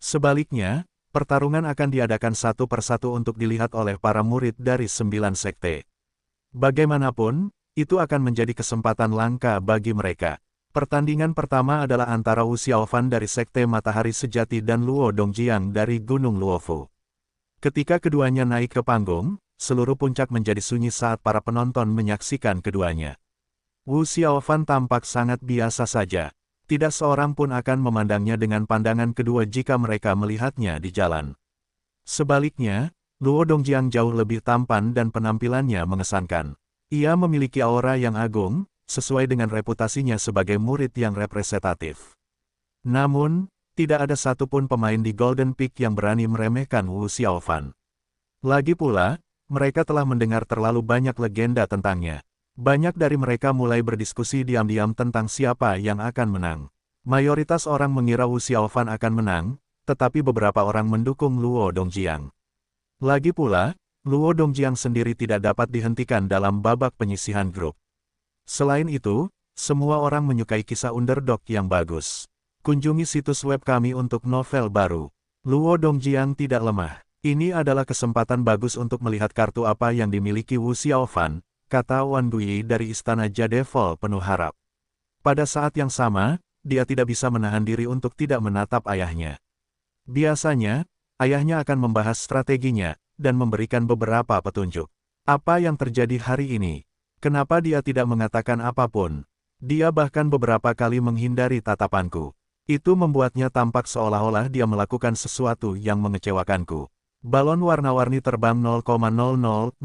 Sebaliknya, pertarungan akan diadakan satu persatu untuk dilihat oleh para murid dari 9 sekte. Bagaimanapun, itu akan menjadi kesempatan langka bagi mereka. Pertandingan pertama adalah antara Wu Xiaofan dari Sekte Matahari Sejati dan Luo Dongjiang dari Gunung Luofu. Ketika keduanya naik ke panggung, seluruh puncak menjadi sunyi saat para penonton menyaksikan keduanya. Wu Xiaofan tampak sangat biasa saja. Tidak seorang pun akan memandangnya dengan pandangan kedua jika mereka melihatnya di jalan. Sebaliknya, Luo Dongjiang jauh lebih tampan dan penampilannya mengesankan. Ia memiliki aura yang agung, sesuai dengan reputasinya sebagai murid yang representatif. Namun, tidak ada satupun pemain di Golden Peak yang berani meremehkan Wu Xiaofan. Lagi pula, mereka telah mendengar terlalu banyak legenda tentangnya. Banyak dari mereka mulai berdiskusi diam-diam tentang siapa yang akan menang. Mayoritas orang mengira Wu Xiaofan akan menang, tetapi beberapa orang mendukung Luo Dongjiang. Lagi pula, Luo Dongjiang sendiri tidak dapat dihentikan dalam babak penyisihan grup. Selain itu, semua orang menyukai kisah underdog yang bagus. Kunjungi situs web kami untuk novel baru. Luo Dongjiang tidak lemah. Ini adalah kesempatan bagus untuk melihat kartu apa yang dimiliki Wu Xiaofan, kata Wan Gui dari Istana Jadevol penuh harap. Pada saat yang sama, dia tidak bisa menahan diri untuk tidak menatap ayahnya. Biasanya, ayahnya akan membahas strateginya, dan memberikan beberapa petunjuk. Apa yang terjadi hari ini? Kenapa dia tidak mengatakan apapun? Dia bahkan beberapa kali menghindari tatapanku. Itu membuatnya tampak seolah-olah dia melakukan sesuatu yang mengecewakanku. Balon warna-warni terbang 0,00,0,00.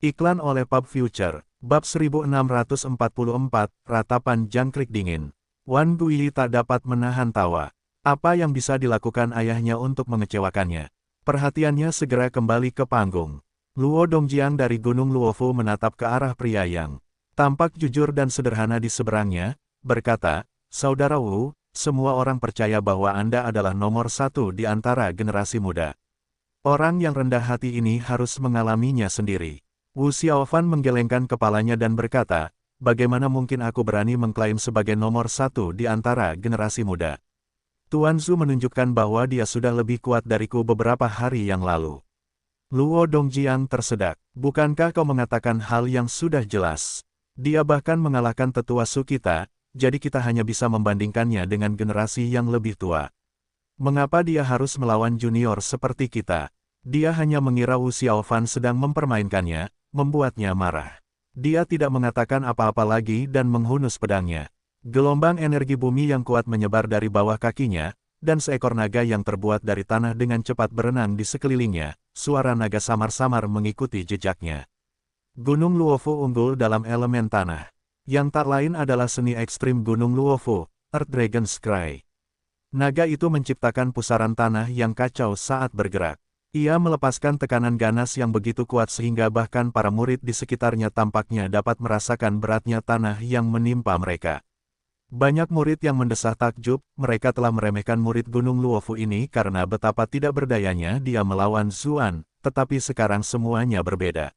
Iklan oleh Pub Future, bab 1644, ratapan jangkrik dingin. Wan Gui tak dapat menahan tawa. Apa yang bisa dilakukan ayahnya untuk mengecewakannya? Perhatiannya segera kembali ke panggung. Luo Dongjiang dari Gunung Luofu menatap ke arah pria yang tampak jujur dan sederhana di seberangnya, berkata, "Saudara Wu, semua orang percaya bahwa Anda adalah nomor satu di antara generasi muda. Orang yang rendah hati ini harus mengalaminya sendiri." Wu Xiaofan menggelengkan kepalanya dan berkata, "Bagaimana mungkin aku berani mengklaim sebagai nomor satu di antara generasi muda? Tuan Zhu menunjukkan bahwa dia sudah lebih kuat dariku beberapa hari yang lalu." Luo Dongjiang tersedak. "Bukankah kau mengatakan hal yang sudah jelas? Dia bahkan mengalahkan tetua Su kita, jadi kita hanya bisa membandingkannya dengan generasi yang lebih tua. Mengapa dia harus melawan junior seperti kita?" Dia hanya mengira Wu Xiaofan sedang mempermainkannya, membuatnya marah. Dia tidak mengatakan apa-apa lagi dan menghunus pedangnya. Gelombang energi bumi yang kuat menyebar dari bawah kakinya, dan seekor naga yang terbuat dari tanah dengan cepat berenang di sekelilingnya. Suara naga samar-samar mengikuti jejaknya. Gunung Luofu unggul dalam elemen tanah. Yang tak lain adalah seni ekstrim Gunung Luofu, Earth Dragon's Cry. Naga itu menciptakan pusaran tanah yang kacau saat bergerak. Ia melepaskan tekanan ganas yang begitu kuat sehingga bahkan para murid di sekitarnya tampaknya dapat merasakan beratnya tanah yang menimpa mereka. Banyak murid yang mendesah takjub, mereka telah meremehkan murid Gunung Luofu ini karena betapa tidak berdayanya dia melawan Zuan, tetapi sekarang semuanya berbeda.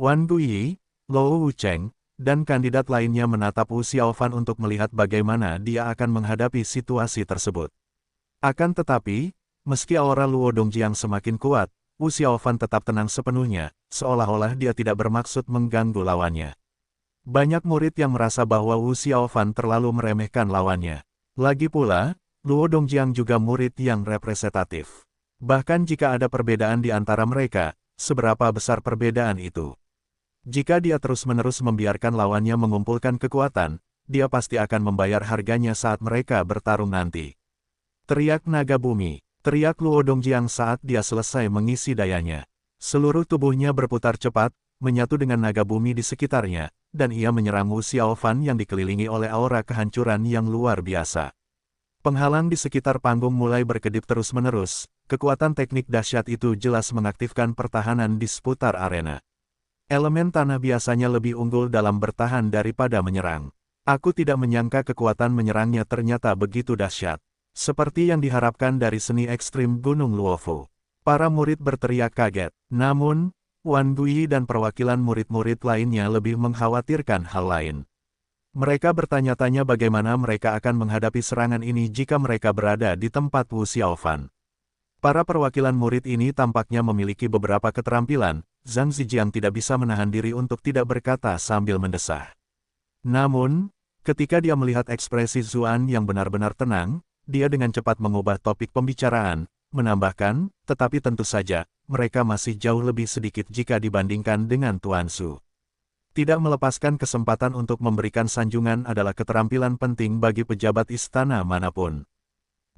Wan Gui, Luo Wucheng, dan kandidat lainnya menatap Wu Xiaofan untuk melihat bagaimana dia akan menghadapi situasi tersebut. Akan tetapi, meski aura Luo Dongjiang semakin kuat, Wu Xiaofan tetap tenang sepenuhnya, seolah-olah dia tidak bermaksud mengganggu lawannya. Banyak murid yang merasa bahwa Wu Xiaofan terlalu meremehkan lawannya. Lagi pula, Luo Dongjiang juga murid yang representatif. Bahkan jika ada perbedaan di antara mereka, seberapa besar perbedaan itu? Jika dia terus-menerus membiarkan lawannya mengumpulkan kekuatan, dia pasti akan membayar harganya saat mereka bertarung nanti. Teriak naga bumi, teriak Luo Dongjiang saat dia selesai mengisi dayanya. Seluruh tubuhnya berputar cepat, menyatu dengan naga bumi di sekitarnya, dan ia menyerang Wu Xiaofan yang dikelilingi oleh aura kehancuran yang luar biasa. Penghalang di sekitar panggung mulai berkedip terus-menerus, kekuatan teknik dahsyat itu jelas mengaktifkan pertahanan di seputar arena. Elemen tanah biasanya lebih unggul dalam bertahan daripada menyerang. Aku tidak menyangka kekuatan menyerangnya ternyata begitu dahsyat. Seperti yang diharapkan dari seni ekstrim Gunung Luofu. Para murid berteriak kaget, namun, Wan Gui dan perwakilan murid-murid lainnya lebih mengkhawatirkan hal lain. Mereka bertanya-tanya bagaimana mereka akan menghadapi serangan ini jika mereka berada di tempat Wu Xiaofan. Para perwakilan murid ini tampaknya memiliki beberapa keterampilan, Zhang Zijiang tidak bisa menahan diri untuk tidak berkata sambil mendesah. Namun, Ketika dia melihat ekspresi Zuan yang benar-benar tenang, dia dengan cepat mengubah topik pembicaraan, menambahkan, tetapi tentu saja, mereka masih jauh lebih sedikit jika dibandingkan dengan Tuan Su. Tidak melepaskan kesempatan untuk memberikan sanjungan adalah keterampilan penting bagi pejabat istana manapun.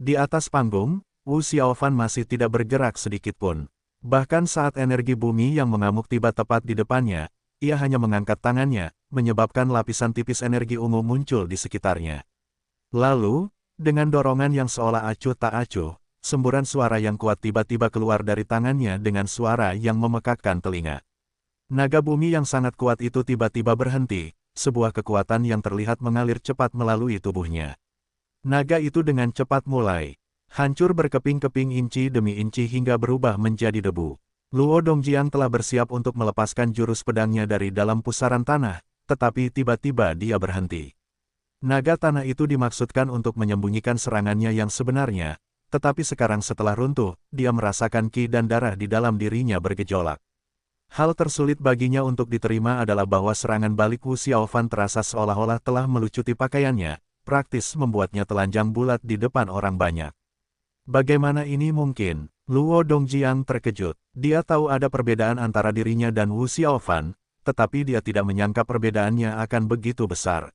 Di atas panggung, Wu Xiaofan masih tidak bergerak sedikit pun. Bahkan saat energi bumi yang mengamuk tiba tepat di depannya, ia hanya mengangkat tangannya, menyebabkan lapisan tipis energi ungu muncul di sekitarnya. Lalu, dengan dorongan yang seolah acuh tak acuh, semburan suara yang kuat tiba-tiba keluar dari tangannya dengan suara yang memekakkan telinga. Naga bumi yang sangat kuat itu tiba-tiba berhenti, sebuah kekuatan yang terlihat mengalir cepat melalui tubuhnya. Naga itu dengan cepat mulai hancur berkeping-keping inci demi inci hingga berubah menjadi debu. Luo Dongjiang telah bersiap untuk melepaskan jurus pedangnya dari dalam pusaran tanah, tetapi tiba-tiba dia berhenti. Naga tanah itu dimaksudkan untuk menyembunyikan serangannya yang sebenarnya, tetapi sekarang setelah runtuh, dia merasakan ki dan darah di dalam dirinya bergejolak. Hal tersulit baginya untuk diterima adalah bahwa serangan balik Wu Xiaofan terasa seolah-olah telah melucuti pakaiannya, praktis membuatnya telanjang bulat di depan orang banyak. Bagaimana ini mungkin? Luo Dongjiang terkejut. Dia tahu ada perbedaan antara dirinya dan Wu Xiaofan, tetapi dia tidak menyangka perbedaannya akan begitu besar.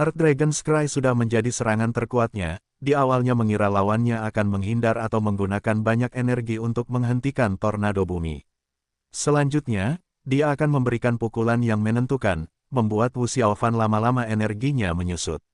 Earth Dragon's Cry sudah menjadi serangan terkuatnya, di awalnya mengira lawannya akan menghindar atau menggunakan banyak energi untuk menghentikan tornado bumi. Selanjutnya, dia akan memberikan pukulan yang menentukan, membuat Wu Xiaofan lama-lama energinya menyusut.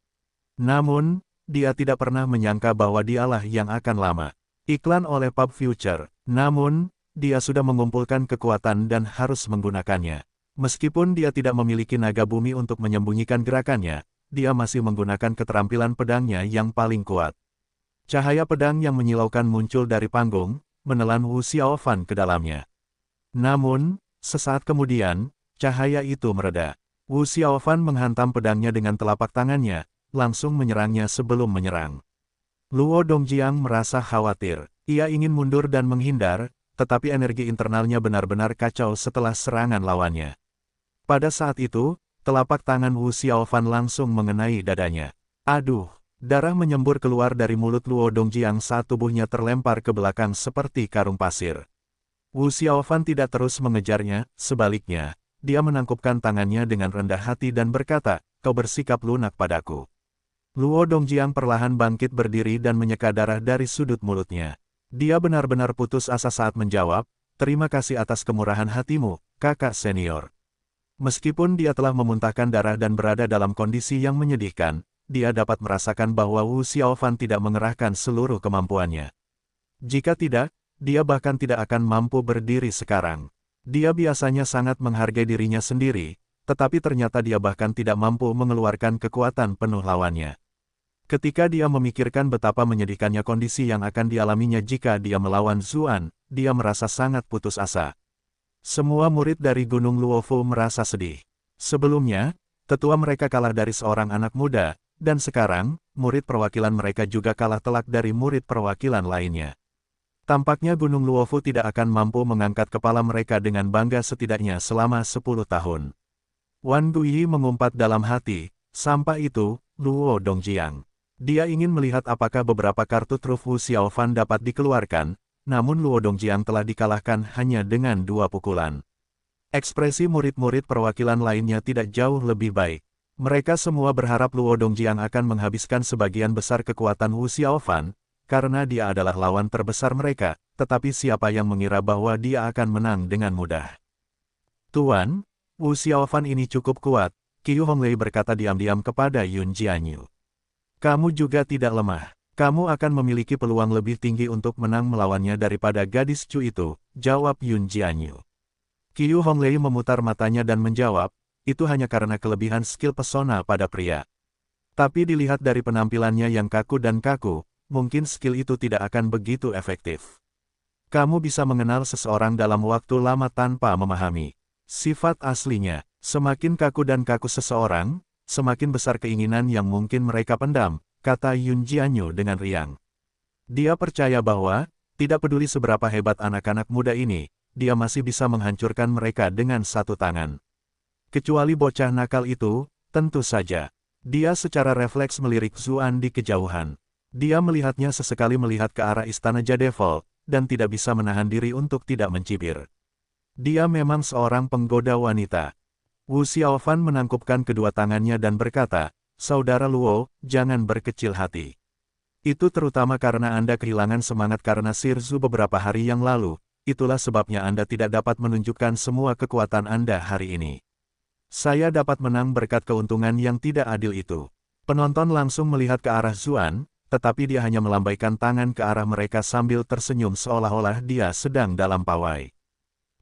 Namun, dia tidak pernah menyangka bahwa dialah yang akan lama. Iklan oleh Pub Future. Namun, dia sudah mengumpulkan kekuatan dan harus menggunakannya. Meskipun dia tidak memiliki naga bumi untuk menyembunyikan gerakannya, dia masih menggunakan keterampilan pedangnya yang paling kuat. Cahaya pedang yang menyilaukan muncul dari panggung, menelan Wu Xiaofan ke dalamnya. Namun, sesaat kemudian, cahaya itu mereda. Wu Xiaofan menghantam pedangnya dengan telapak tangannya, langsung menyerangnya sebelum menyerang. Luo Dongjiang merasa khawatir. Ia ingin mundur dan menghindar, tetapi energi internalnya benar-benar kacau setelah serangan lawannya. Pada saat itu, telapak tangan Wu Xiaofan langsung mengenai dadanya. Aduh! Darah menyembur keluar dari mulut Luo Dongjiang saat tubuhnya terlempar ke belakang seperti karung pasir. Wu Xiaofan tidak terus mengejarnya, sebaliknya, dia menangkupkan tangannya dengan rendah hati dan berkata, "Kau bersikap lunak padaku." Luo Dongjiang perlahan bangkit berdiri dan menyeka darah dari sudut mulutnya. Dia benar-benar putus asa saat menjawab, "Terima kasih atas kemurahan hatimu, kakak senior." Meskipun dia telah memuntahkan darah dan berada dalam kondisi yang menyedihkan, dia dapat merasakan bahwa Wu Xiaofan tidak mengerahkan seluruh kemampuannya. Jika tidak, dia bahkan tidak akan mampu berdiri sekarang. Dia biasanya sangat menghargai dirinya sendiri, tetapi ternyata dia bahkan tidak mampu mengeluarkan kekuatan penuh lawannya. Ketika dia memikirkan betapa menyedihkannya kondisi yang akan dialaminya jika dia melawan Zuan, dia merasa sangat putus asa. Semua murid dari Gunung Luofu merasa sedih. Sebelumnya, tetua mereka kalah dari seorang anak muda, dan sekarang, murid perwakilan mereka juga kalah telak dari murid perwakilan lainnya. Tampaknya Gunung Luofu tidak akan mampu mengangkat kepala mereka dengan bangga setidaknya selama 10 tahun. Wan Guyi mengumpat dalam hati, sampai itu, Luo Dongjiang. Dia ingin melihat apakah beberapa kartu truf Wu Xiaofan dapat dikeluarkan, namun Luo Dongjiang telah dikalahkan hanya dengan 2 pukulan. Ekspresi murid-murid perwakilan lainnya tidak jauh lebih baik. Mereka semua berharap Luo Dongjiang akan menghabiskan sebagian besar kekuatan Wu Xiaofan, karena dia adalah lawan terbesar mereka, tetapi siapa yang mengira bahwa dia akan menang dengan mudah. "Tuan, Wu Xiaofan ini cukup kuat," Qiu Honglei berkata diam-diam kepada Yun Jianyu. "Kamu juga tidak lemah. Kamu akan memiliki peluang lebih tinggi untuk menang melawannya daripada gadis Chu itu," jawab Yun Jianyu. Qiu Honglei memutar matanya dan menjawab, "Itu hanya karena kelebihan skill pesona pada pria. Tapi dilihat dari penampilannya yang kaku dan kaku, mungkin skill itu tidak akan begitu efektif. Kamu bisa mengenal seseorang dalam waktu lama tanpa memahami sifat aslinya. Semakin kaku dan kaku seseorang, semakin besar keinginan yang mungkin mereka pendam," kata Yun Jianyu dengan riang. Dia percaya bahwa, tidak peduli seberapa hebat anak-anak muda ini, dia masih bisa menghancurkan mereka dengan satu tangan. Kecuali bocah nakal itu, tentu saja. Dia secara refleks melirik Zuan di kejauhan. Dia melihatnya sesekali melihat ke arah istana Jadevil, dan tidak bisa menahan diri untuk tidak mencibir. Dia memang seorang penggoda wanita. Wu Xiaofan menangkupkan kedua tangannya dan berkata, "Saudara Luo, jangan berkecil hati. Itu terutama karena Anda kehilangan semangat karena Sirzu beberapa hari yang lalu, itulah sebabnya Anda tidak dapat menunjukkan semua kekuatan Anda hari ini. Saya dapat menang berkat keuntungan yang tidak adil itu." Penonton langsung melihat ke arah Zuan, tetapi dia hanya melambaikan tangan ke arah mereka sambil tersenyum seolah-olah dia sedang dalam pawai.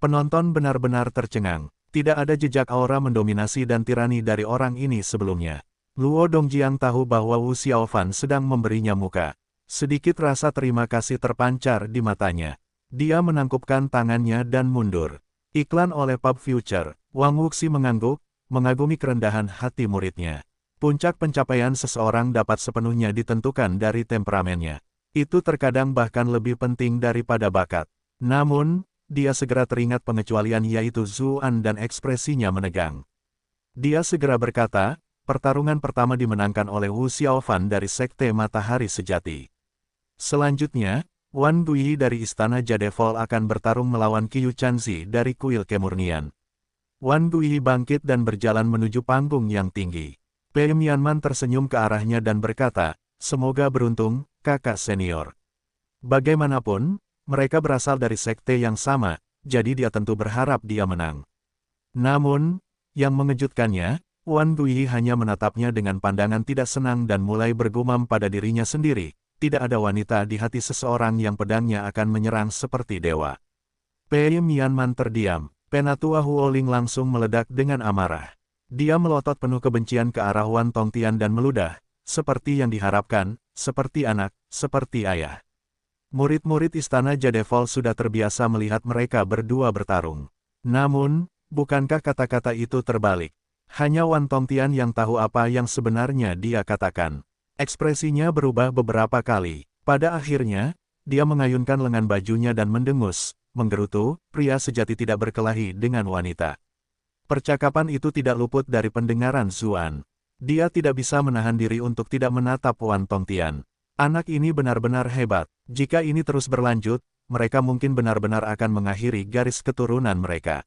Penonton benar-benar tercengang. Tidak ada jejak aura mendominasi dan tirani dari orang ini sebelumnya. Luo Dongjiang tahu bahwa Wu Xiaofan sedang memberinya muka. Sedikit rasa terima kasih terpancar di matanya. Dia menangkupkan tangannya dan mundur. Iklan oleh Pub Future. Wang Wuxi mengangguk, mengagumi kerendahan hati muridnya. Puncak pencapaian seseorang dapat sepenuhnya ditentukan dari temperamennya. Itu terkadang bahkan lebih penting daripada bakat. Namun, dia segera teringat pengecualian yaitu Zuan dan ekspresinya menegang. Dia segera berkata, pertarungan pertama dimenangkan oleh Wu Xiaofan dari Sekte Matahari Sejati. Selanjutnya, Wan Guyi dari Istana Jadevil akan bertarung melawan Qiu Chanzi dari Kuil Kemurnian. Wan Guyi bangkit dan berjalan menuju panggung yang tinggi. Pei Mianman tersenyum ke arahnya dan berkata, "Semoga beruntung, kakak senior." Bagaimanapun, mereka berasal dari sekte yang sama, jadi dia tentu berharap dia menang. Namun, yang mengejutkannya, Wan Guyi hanya menatapnya dengan pandangan tidak senang dan mulai bergumam pada dirinya sendiri, tidak ada wanita di hati seseorang yang pedangnya akan menyerang seperti dewa. Pei Mianman terdiam. Penatua Huoling langsung meledak dengan amarah. Dia melotot penuh kebencian ke arah Wan Tongtian dan meludah, seperti yang diharapkan, seperti anak, seperti ayah. Murid-murid Istana Jadevil sudah terbiasa melihat mereka berdua bertarung. Namun, bukankah kata-kata itu terbalik? Hanya Wan Tongtian yang tahu apa yang sebenarnya dia katakan. Ekspresinya berubah beberapa kali. Pada akhirnya, dia mengayunkan lengan bajunya dan mendengus, menggerutu, pria sejati tidak berkelahi dengan wanita. Percakapan itu tidak luput dari pendengaran Zuan. Dia tidak bisa menahan diri untuk tidak menatap Wan Tongtian. Anak ini benar-benar hebat. Jika ini terus berlanjut, mereka mungkin benar-benar akan mengakhiri garis keturunan mereka.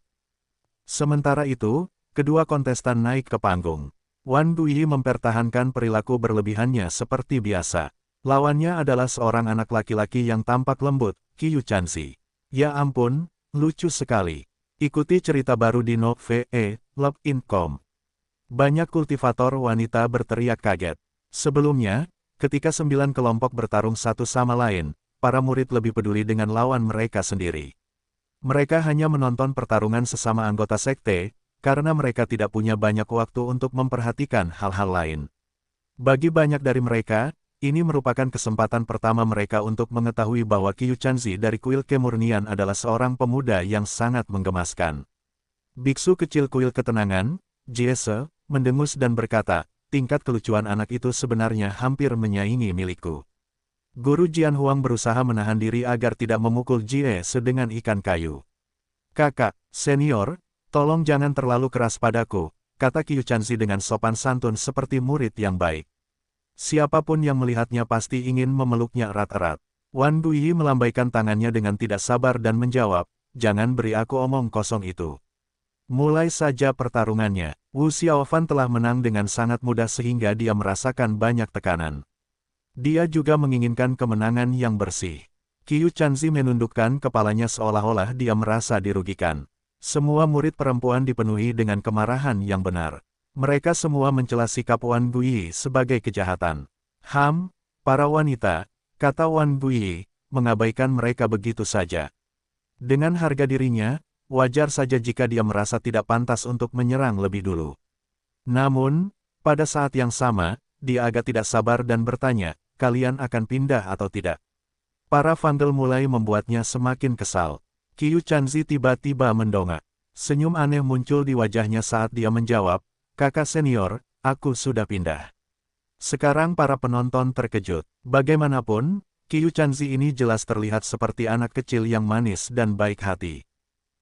Sementara itu, kedua kontestan naik ke panggung. Wan Guyi mempertahankan perilaku berlebihannya seperti biasa. Lawannya adalah seorang anak laki-laki yang tampak lembut, Qiu Chanzi. Ya ampun, lucu sekali. Ikuti cerita baru di Love.in.com. Banyak kultivator wanita berteriak kaget. Sebelumnya, ketika 9 kelompok bertarung satu sama lain, para murid lebih peduli dengan lawan mereka sendiri. Mereka hanya menonton pertarungan sesama anggota sekte, karena mereka tidak punya banyak waktu untuk memperhatikan hal-hal lain. Bagi banyak dari mereka, ini merupakan kesempatan pertama mereka untuk mengetahui bahwa Qiu Chanzi dari Kuil Kemurnian adalah seorang pemuda yang sangat menggemaskan. Biksu kecil Kuil Ketenangan, Jiese, mendengus dan berkata, tingkat kelucuan anak itu sebenarnya hampir menyaingi milikku. Guru Jian Huang berusaha menahan diri agar tidak memukul Jiese dengan ikan kayu. "Kakak, senior, tolong jangan terlalu keras padaku," kata Qiu Chanzi dengan sopan santun seperti murid yang baik. Siapapun yang melihatnya pasti ingin memeluknya erat-erat. Wan Guyi melambaikan tangannya dengan tidak sabar dan menjawab, "Jangan beri aku omong kosong itu." Mulai saja pertarungannya, Wu Xiaofan telah menang dengan sangat mudah sehingga dia merasakan banyak tekanan. Dia juga menginginkan kemenangan yang bersih. Qiu Chanzi menundukkan kepalanya seolah-olah dia merasa dirugikan. Semua murid perempuan dipenuhi dengan kemarahan yang benar. Mereka semua mencela sikap Wan Guyi sebagai kejahatan. Para wanita, kata Wan Guyi, mengabaikan mereka begitu saja. Dengan harga dirinya, wajar saja jika dia merasa tidak pantas untuk menyerang lebih dulu. Namun, pada saat yang sama, dia agak tidak sabar dan bertanya, "Kalian akan pindah atau tidak?" Para vandal mulai membuatnya semakin kesal. Qiu Chanzi tiba-tiba mendongak. Senyum aneh muncul di wajahnya saat dia menjawab, "Kakak senior, aku sudah pindah." Sekarang para penonton terkejut. Bagaimanapun, Qiu Chanzi ini jelas terlihat seperti anak kecil yang manis dan baik hati.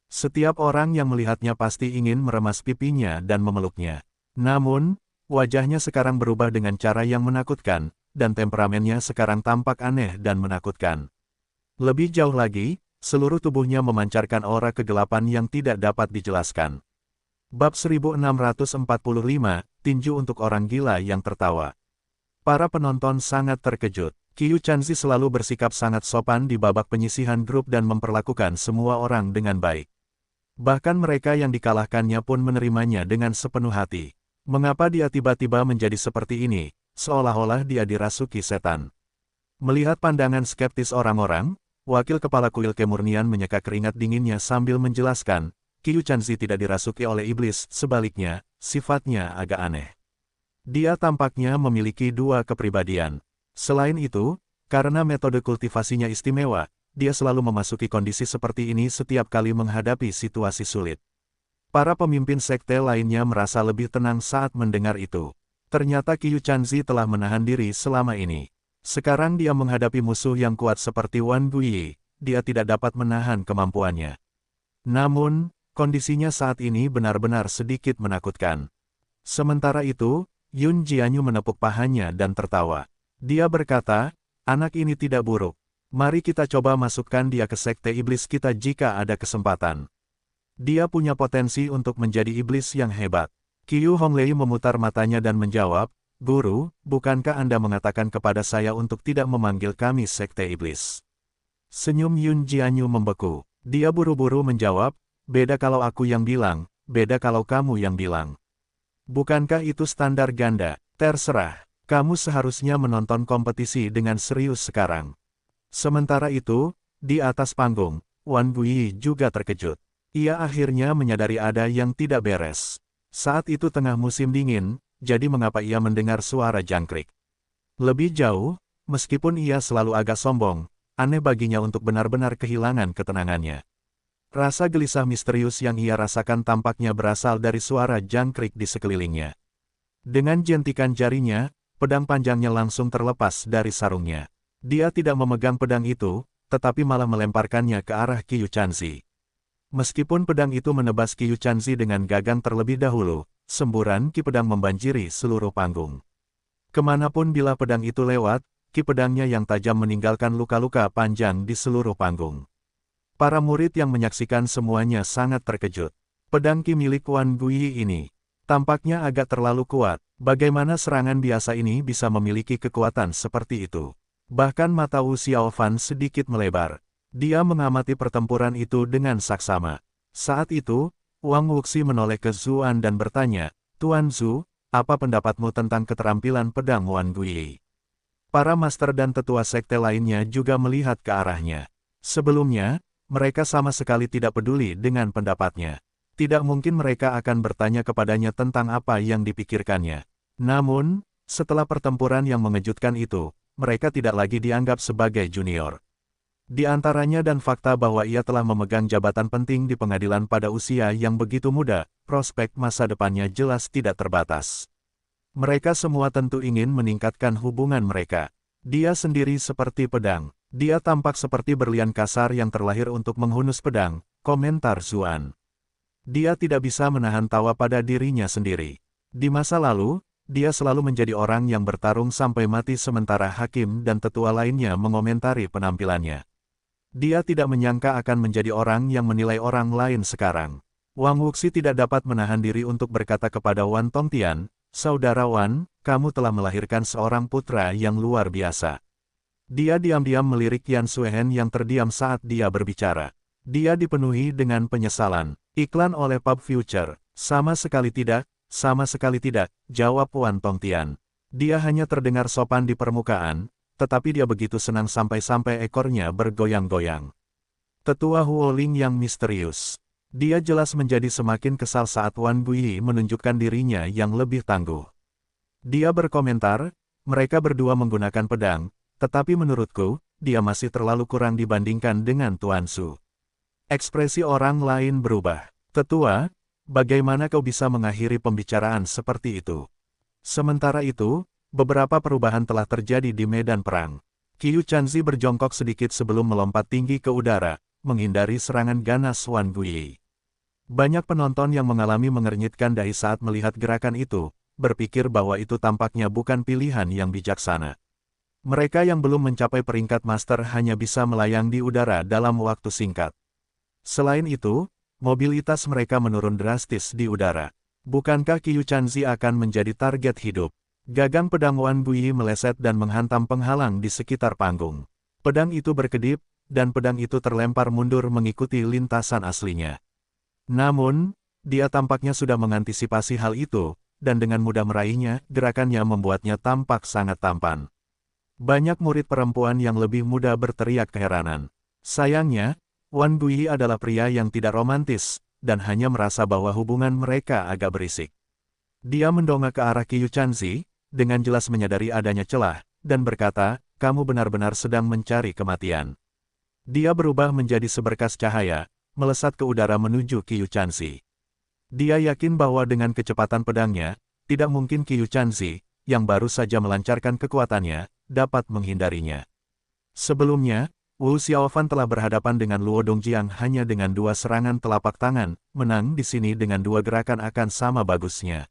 Setiap orang yang melihatnya pasti ingin meremas pipinya dan memeluknya. Namun, wajahnya sekarang berubah dengan cara yang menakutkan, dan temperamennya sekarang tampak aneh dan menakutkan. Lebih jauh lagi, seluruh tubuhnya memancarkan aura kegelapan yang tidak dapat dijelaskan. Bab 1645, Tinju untuk Orang Gila yang Tertawa. Para penonton sangat terkejut. Qiu Chanzi selalu bersikap sangat sopan di babak penyisihan grup dan memperlakukan semua orang dengan baik. Bahkan mereka yang dikalahkannya pun menerimanya dengan sepenuh hati. Mengapa dia tiba-tiba menjadi seperti ini, seolah-olah dia dirasuki setan? Melihat pandangan skeptis orang-orang, Wakil Kepala Kuil Kemurnian menyeka keringat dinginnya sambil menjelaskan, Qiu Chanzi tidak dirasuki oleh iblis, sebaliknya, sifatnya agak aneh. Dia tampaknya memiliki dua kepribadian. Selain itu, karena metode kultivasinya istimewa, dia selalu memasuki kondisi seperti ini setiap kali menghadapi situasi sulit. Para pemimpin sekte lainnya merasa lebih tenang saat mendengar itu. Ternyata Qiu Chanzi telah menahan diri selama ini. Sekarang dia menghadapi musuh yang kuat seperti Wan Guyi, dia tidak dapat menahan kemampuannya. Namun, kondisinya saat ini benar-benar sedikit menakutkan. Sementara itu, Yun Jianyu menepuk pahanya dan tertawa. Dia berkata, anak ini tidak buruk. Mari kita coba masukkan dia ke sekte iblis kita jika ada kesempatan. Dia punya potensi untuk menjadi iblis yang hebat. Qiu Honglei memutar matanya dan menjawab, Guru, bukankah Anda mengatakan kepada saya untuk tidak memanggil kami sekte iblis? Senyum Yun Jianyu membeku. Dia buru-buru menjawab, beda kalau aku yang bilang, beda kalau kamu yang bilang. Bukankah itu standar ganda? Terserah, kamu seharusnya menonton kompetisi dengan serius sekarang. Sementara itu, di atas panggung, Wan Guyi juga terkejut. Ia akhirnya menyadari ada yang tidak beres. Saat itu tengah musim dingin, jadi mengapa ia mendengar suara jangkrik? Lebih jauh, meskipun ia selalu agak sombong, aneh baginya untuk benar-benar kehilangan ketenangannya. Rasa gelisah misterius yang ia rasakan tampaknya berasal dari suara jangkrik di sekelilingnya. Dengan jentikan jarinya, pedang panjangnya langsung terlepas dari sarungnya. Dia tidak memegang pedang itu, tetapi malah melemparkannya ke arah Qiu Chanzi. Meskipun pedang itu menebas Qiu Chanzi dengan gagang terlebih dahulu, semburan ki pedang membanjiri seluruh panggung. Kemanapun bila pedang itu lewat, ki pedangnya yang tajam meninggalkan luka-luka panjang di seluruh panggung. Para murid yang menyaksikan semuanya sangat terkejut. Pedang ki milik Wan Guyi ini tampaknya agak terlalu kuat. Bagaimana serangan biasa ini bisa memiliki kekuatan seperti itu? Bahkan mata Wu Xiaofan sedikit melebar. Dia mengamati pertempuran itu dengan saksama. Saat itu, Wang Wuxi menoleh ke Zuan dan bertanya, Tuan Zhu, apa pendapatmu tentang keterampilan pedang Wan Guyi? Para master dan tetua sekte lainnya juga melihat ke arahnya. Sebelumnya, mereka sama sekali tidak peduli dengan pendapatnya. Tidak mungkin mereka akan bertanya kepadanya tentang apa yang dipikirkannya. Namun, setelah pertempuran yang mengejutkan itu, mereka tidak lagi dianggap sebagai junior. Di antaranya dan fakta bahwa ia telah memegang jabatan penting di pengadilan pada usia yang begitu muda, prospek masa depannya jelas tidak terbatas. Mereka semua tentu ingin meningkatkan hubungan mereka. Dia sendiri seperti pedang. Dia tampak seperti berlian kasar yang terlahir untuk menghunus pedang, komentar Zuan. Dia tidak bisa menahan tawa pada dirinya sendiri. Di masa lalu, dia selalu menjadi orang yang bertarung sampai mati sementara hakim dan tetua lainnya mengomentari penampilannya. Dia tidak menyangka akan menjadi orang yang menilai orang lain sekarang. Wang Wuxi tidak dapat menahan diri untuk berkata kepada Wan Tongtian, Saudara Wan, kamu telah melahirkan seorang putra yang luar biasa. Dia diam-diam melirik Yan Suehen yang terdiam saat dia berbicara. Dia dipenuhi dengan penyesalan. Iklan oleh Pub Future. Sama sekali tidak, jawab Wan Tongtian. Dia hanya terdengar sopan di permukaan, tetapi dia begitu senang sampai-sampai ekornya bergoyang-goyang. Tetua Huoling yang misterius. Dia jelas menjadi semakin kesal saat Wan Guyi menunjukkan dirinya yang lebih tangguh. Dia berkomentar, mereka berdua menggunakan pedang, tetapi menurutku, dia masih terlalu kurang dibandingkan dengan Tuan Su. Ekspresi orang lain berubah. Tetua, bagaimana kau bisa mengakhiri pembicaraan seperti itu? Sementara itu, beberapa perubahan telah terjadi di medan perang. Qiu Chanzi berjongkok sedikit sebelum melompat tinggi ke udara, menghindari serangan ganas Wan Guyi. Banyak penonton yang mengalami mengernyitkan dahi saat melihat gerakan itu, berpikir bahwa itu tampaknya bukan pilihan yang bijaksana. Mereka yang belum mencapai peringkat master hanya bisa melayang di udara dalam waktu singkat. Selain itu, mobilitas mereka menurun drastis di udara. Bukankah Qiu Chanzi akan menjadi target hidup? Gagang pedang Wan Guyi meleset dan menghantam penghalang di sekitar panggung. Pedang itu berkedip, dan pedang itu terlempar mundur mengikuti lintasan aslinya. Namun, dia tampaknya sudah mengantisipasi hal itu, dan dengan mudah meraihnya, gerakannya membuatnya tampak sangat tampan. Banyak murid perempuan yang lebih muda berteriak keheranan. Sayangnya, Wan Guyi adalah pria yang tidak romantis, dan hanya merasa bahwa hubungan mereka agak berisik. Dia mendongak ke arah Qiu Chanzi, dengan jelas menyadari adanya celah, dan berkata, "Kamu benar-benar sedang mencari kematian." Dia berubah menjadi seberkas cahaya, melesat ke udara menuju Qiu Chanzi. Dia yakin bahwa dengan kecepatan pedangnya, tidak mungkin Qiu Chanzi, yang baru saja melancarkan kekuatannya, dapat menghindarinya. Sebelumnya, Wu Xiaofan telah berhadapan dengan Luo Dongjiang hanya dengan 2 serangan telapak tangan, menang di sini dengan 2 gerakan akan sama bagusnya.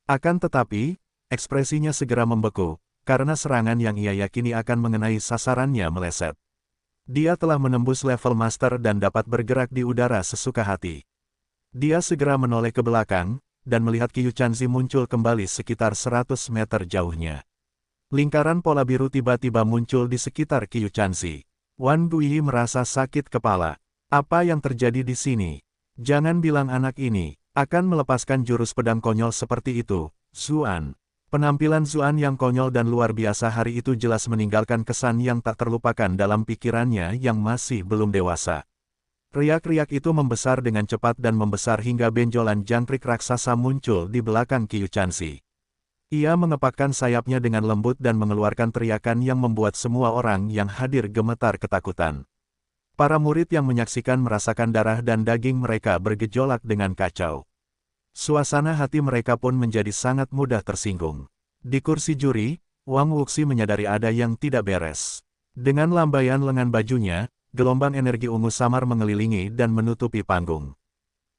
Akan tetapi, ekspresinya segera membeku, karena serangan yang ia yakini akan mengenai sasarannya meleset. Dia telah menembus level master dan dapat bergerak di udara sesuka hati. Dia segera menoleh ke belakang, dan melihat Qiu Chanzi muncul kembali sekitar 100 meter jauhnya. Lingkaran pola biru tiba-tiba muncul di sekitar Qiu Chanzi. Wan Guyi merasa sakit kepala. Apa yang terjadi di sini? Jangan bilang anak ini akan melepaskan jurus pedang konyol seperti itu, Zuan. Penampilan Zuan yang konyol dan luar biasa hari itu jelas meninggalkan kesan yang tak terlupakan dalam pikirannya yang masih belum dewasa. Riak-riak itu membesar dengan cepat dan membesar hingga benjolan jangkrik raksasa muncul di belakang Qiu Chanzi. Ia mengepakkan sayapnya dengan lembut dan mengeluarkan teriakan yang membuat semua orang yang hadir gemetar ketakutan. Para murid yang menyaksikan merasakan darah dan daging mereka bergejolak dengan kacau. Suasana hati mereka pun menjadi sangat mudah tersinggung. Di kursi juri, Wang Wuxi menyadari ada yang tidak beres. Dengan lambaian lengan bajunya, gelombang energi ungu samar mengelilingi dan menutupi panggung.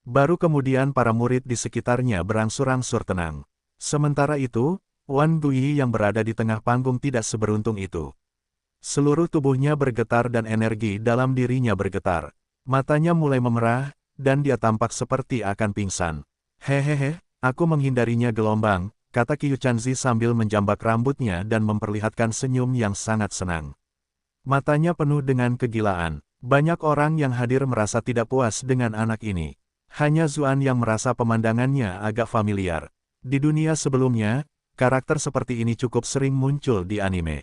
Baru kemudian para murid di sekitarnya berangsur-angsur tenang. Sementara itu, Wan Guyi yang berada di tengah panggung tidak seberuntung itu. Seluruh tubuhnya bergetar dan energi dalam dirinya bergetar. Matanya mulai memerah, dan dia tampak seperti akan pingsan. "Hehehe, aku menghindarinya gelombang," kata Qiu Chanzi sambil menjambak rambutnya dan memperlihatkan senyum yang sangat senang. Matanya penuh dengan kegilaan. Banyak orang yang hadir merasa tidak puas dengan anak ini. Hanya Zuan yang merasa pemandangannya agak familiar. Di dunia sebelumnya, karakter seperti ini cukup sering muncul di anime.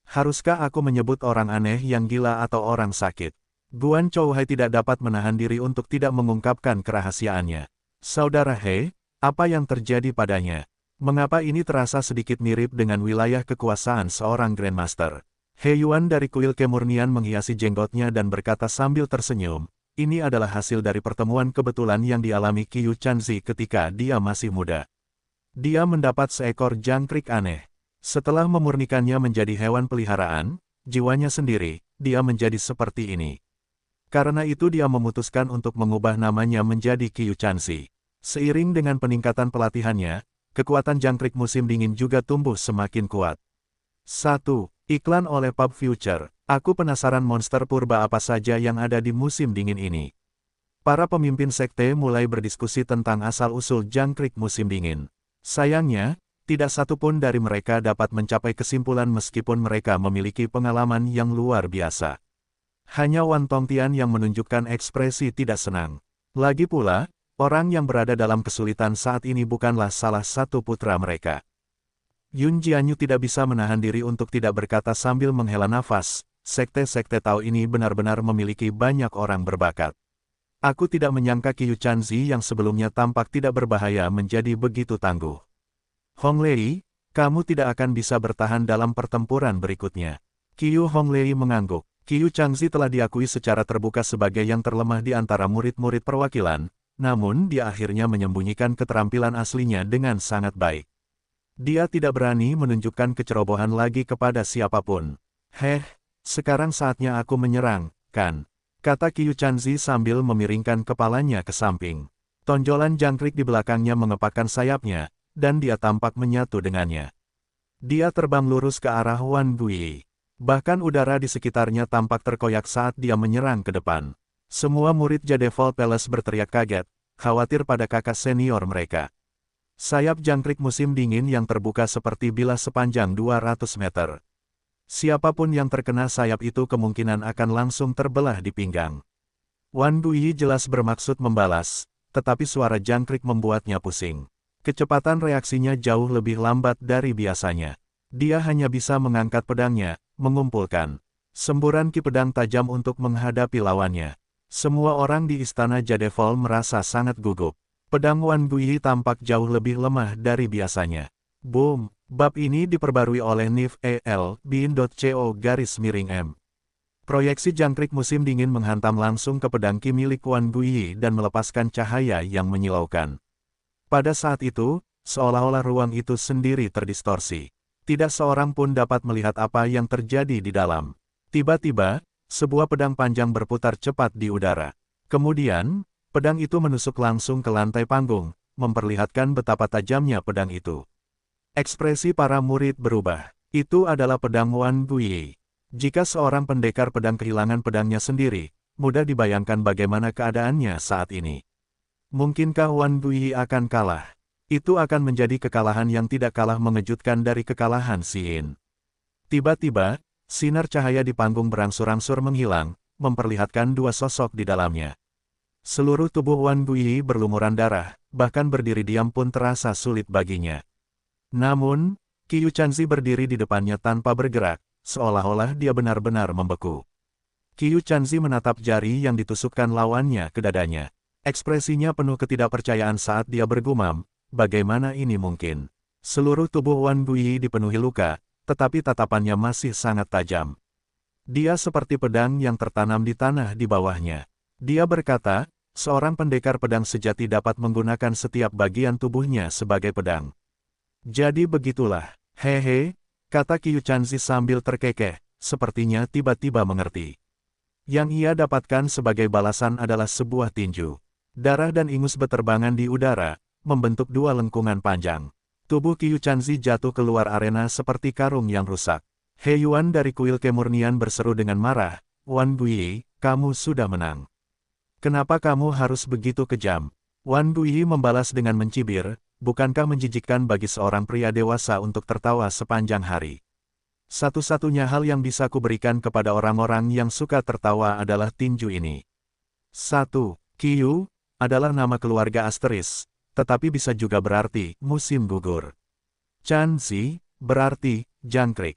Haruskah aku menyebut orang aneh yang gila atau orang sakit? Guan Chouhai tidak dapat menahan diri untuk tidak mengungkapkan kerahasiaannya. "Saudara He, apa yang terjadi padanya? Mengapa ini terasa sedikit mirip dengan wilayah kekuasaan seorang Grandmaster?" He Yuan dari kuil kemurnian menghiasi jenggotnya dan berkata sambil tersenyum, "Ini adalah hasil dari pertemuan kebetulan yang dialami Qiu Chanzi ketika dia masih muda. Dia mendapat seekor jangkrik aneh. Setelah memurnikannya menjadi hewan peliharaan, jiwanya sendiri, dia menjadi seperti ini. Karena itu dia memutuskan untuk mengubah namanya menjadi Qiu Chanzi. Seiring dengan peningkatan pelatihannya, kekuatan jangkrik musim dingin juga tumbuh semakin kuat." 1. Iklan oleh Pub Future. Aku penasaran monster purba apa saja yang ada di musim dingin ini. Para pemimpin sekte mulai berdiskusi tentang asal-usul jangkrik musim dingin. Sayangnya, tidak satu pun dari mereka dapat mencapai kesimpulan meskipun mereka memiliki pengalaman yang luar biasa. Hanya Wan Tongtian yang menunjukkan ekspresi tidak senang. Lagi pula, orang yang berada dalam kesulitan saat ini bukanlah salah satu putra mereka. Yun Jianyu tidak bisa menahan diri untuk tidak berkata sambil menghela nafas, sekte-sekte Tao ini benar-benar memiliki banyak orang berbakat. Aku tidak menyangka Qiu Chanzi yang sebelumnya tampak tidak berbahaya menjadi begitu tangguh. Hong Lei, kamu tidak akan bisa bertahan dalam pertempuran berikutnya. Qiu Hong Lei mengangguk. Qiu Chanzi telah diakui secara terbuka sebagai yang terlemah di antara murid-murid perwakilan, namun dia akhirnya menyembunyikan keterampilan aslinya dengan sangat baik. Dia tidak berani menunjukkan kecerobohan lagi kepada siapapun. Sekarang saatnya aku menyerang, kan? Kata Qiu Chanzi sambil memiringkan kepalanya ke samping. Tonjolan jangkrik di belakangnya mengepakkan sayapnya, dan dia tampak menyatu dengannya. Dia terbang lurus ke arah Wan Guiyi. Bahkan udara di sekitarnya tampak terkoyak saat dia menyerang ke depan. Semua murid Jadevil Palace berteriak kaget, khawatir pada kakak senior mereka. Sayap jangkrik musim dingin yang terbuka seperti bilah sepanjang 200 meter. Siapapun yang terkena sayap itu kemungkinan akan langsung terbelah di pinggang. Wan Guiyi jelas bermaksud membalas, tetapi suara jangkrik membuatnya pusing. Kecepatan reaksinya jauh lebih lambat dari biasanya. Dia hanya bisa mengangkat pedangnya, mengumpulkan semburan ki pedang tajam untuk menghadapi lawannya. Semua orang di istana Jadevil merasa sangat gugup. Pedang Wan Guiyi tampak jauh lebih lemah dari biasanya. Boom! Bab ini diperbarui oleh Nif bin.co_m. Proyeksi jangkrik musim dingin menghantam langsung ke pedang ki milik Wan Guiyi dan melepaskan cahaya yang menyilaukan. Pada saat itu, seolah-olah ruang itu sendiri terdistorsi. Tidak seorang pun dapat melihat apa yang terjadi di dalam. Tiba-tiba, sebuah pedang panjang berputar cepat di udara. Kemudian, pedang itu menusuk langsung ke lantai panggung, memperlihatkan betapa tajamnya pedang itu. Ekspresi para murid berubah. Itu adalah pedang Wan Guiyi. Jika seorang pendekar pedang kehilangan pedangnya sendiri, mudah dibayangkan bagaimana keadaannya saat ini. Mungkinkah Wan Guiyi akan kalah? Itu akan menjadi kekalahan yang tidak kalah mengejutkan dari kekalahan Xin. Tiba-tiba, sinar cahaya di panggung berangsur-angsur menghilang, memperlihatkan dua sosok di dalamnya. Seluruh tubuh Wan Guiyi berlumuran darah, bahkan berdiri diam pun terasa sulit baginya. Namun, Qiu Chanzi berdiri di depannya tanpa bergerak, seolah-olah dia benar-benar membeku. Qiu Chanzi menatap jari yang ditusukkan lawannya ke dadanya. Ekspresinya penuh ketidakpercayaan saat dia bergumam, bagaimana ini mungkin? Seluruh tubuh Wan Guiyi dipenuhi luka, tetapi tatapannya masih sangat tajam. Dia seperti pedang yang tertanam di tanah di bawahnya. Dia berkata, seorang pendekar pedang sejati dapat menggunakan setiap bagian tubuhnya sebagai pedang. Jadi begitulah, hehe, kata Qiu Chanzi sambil terkekeh, sepertinya tiba-tiba mengerti. Yang ia dapatkan sebagai balasan adalah sebuah tinju. Darah dan ingus beterbangan di udara, membentuk dua lengkungan panjang. Tubuh Qiu Chanzi jatuh keluar arena seperti karung yang rusak. He Yuan dari kuil kemurnian berseru dengan marah, Wan Guiyi, kamu sudah menang. Kenapa kamu harus begitu kejam? Wan Guiyi membalas dengan mencibir, bukankah menjijikkan bagi seorang pria dewasa untuk tertawa sepanjang hari? Satu-satunya hal yang bisa kuberikan kepada orang-orang yang suka tertawa adalah tinju ini. 1. Qiu adalah nama keluarga asteris, tetapi bisa juga berarti musim gugur. Chanzi berarti jangkrik.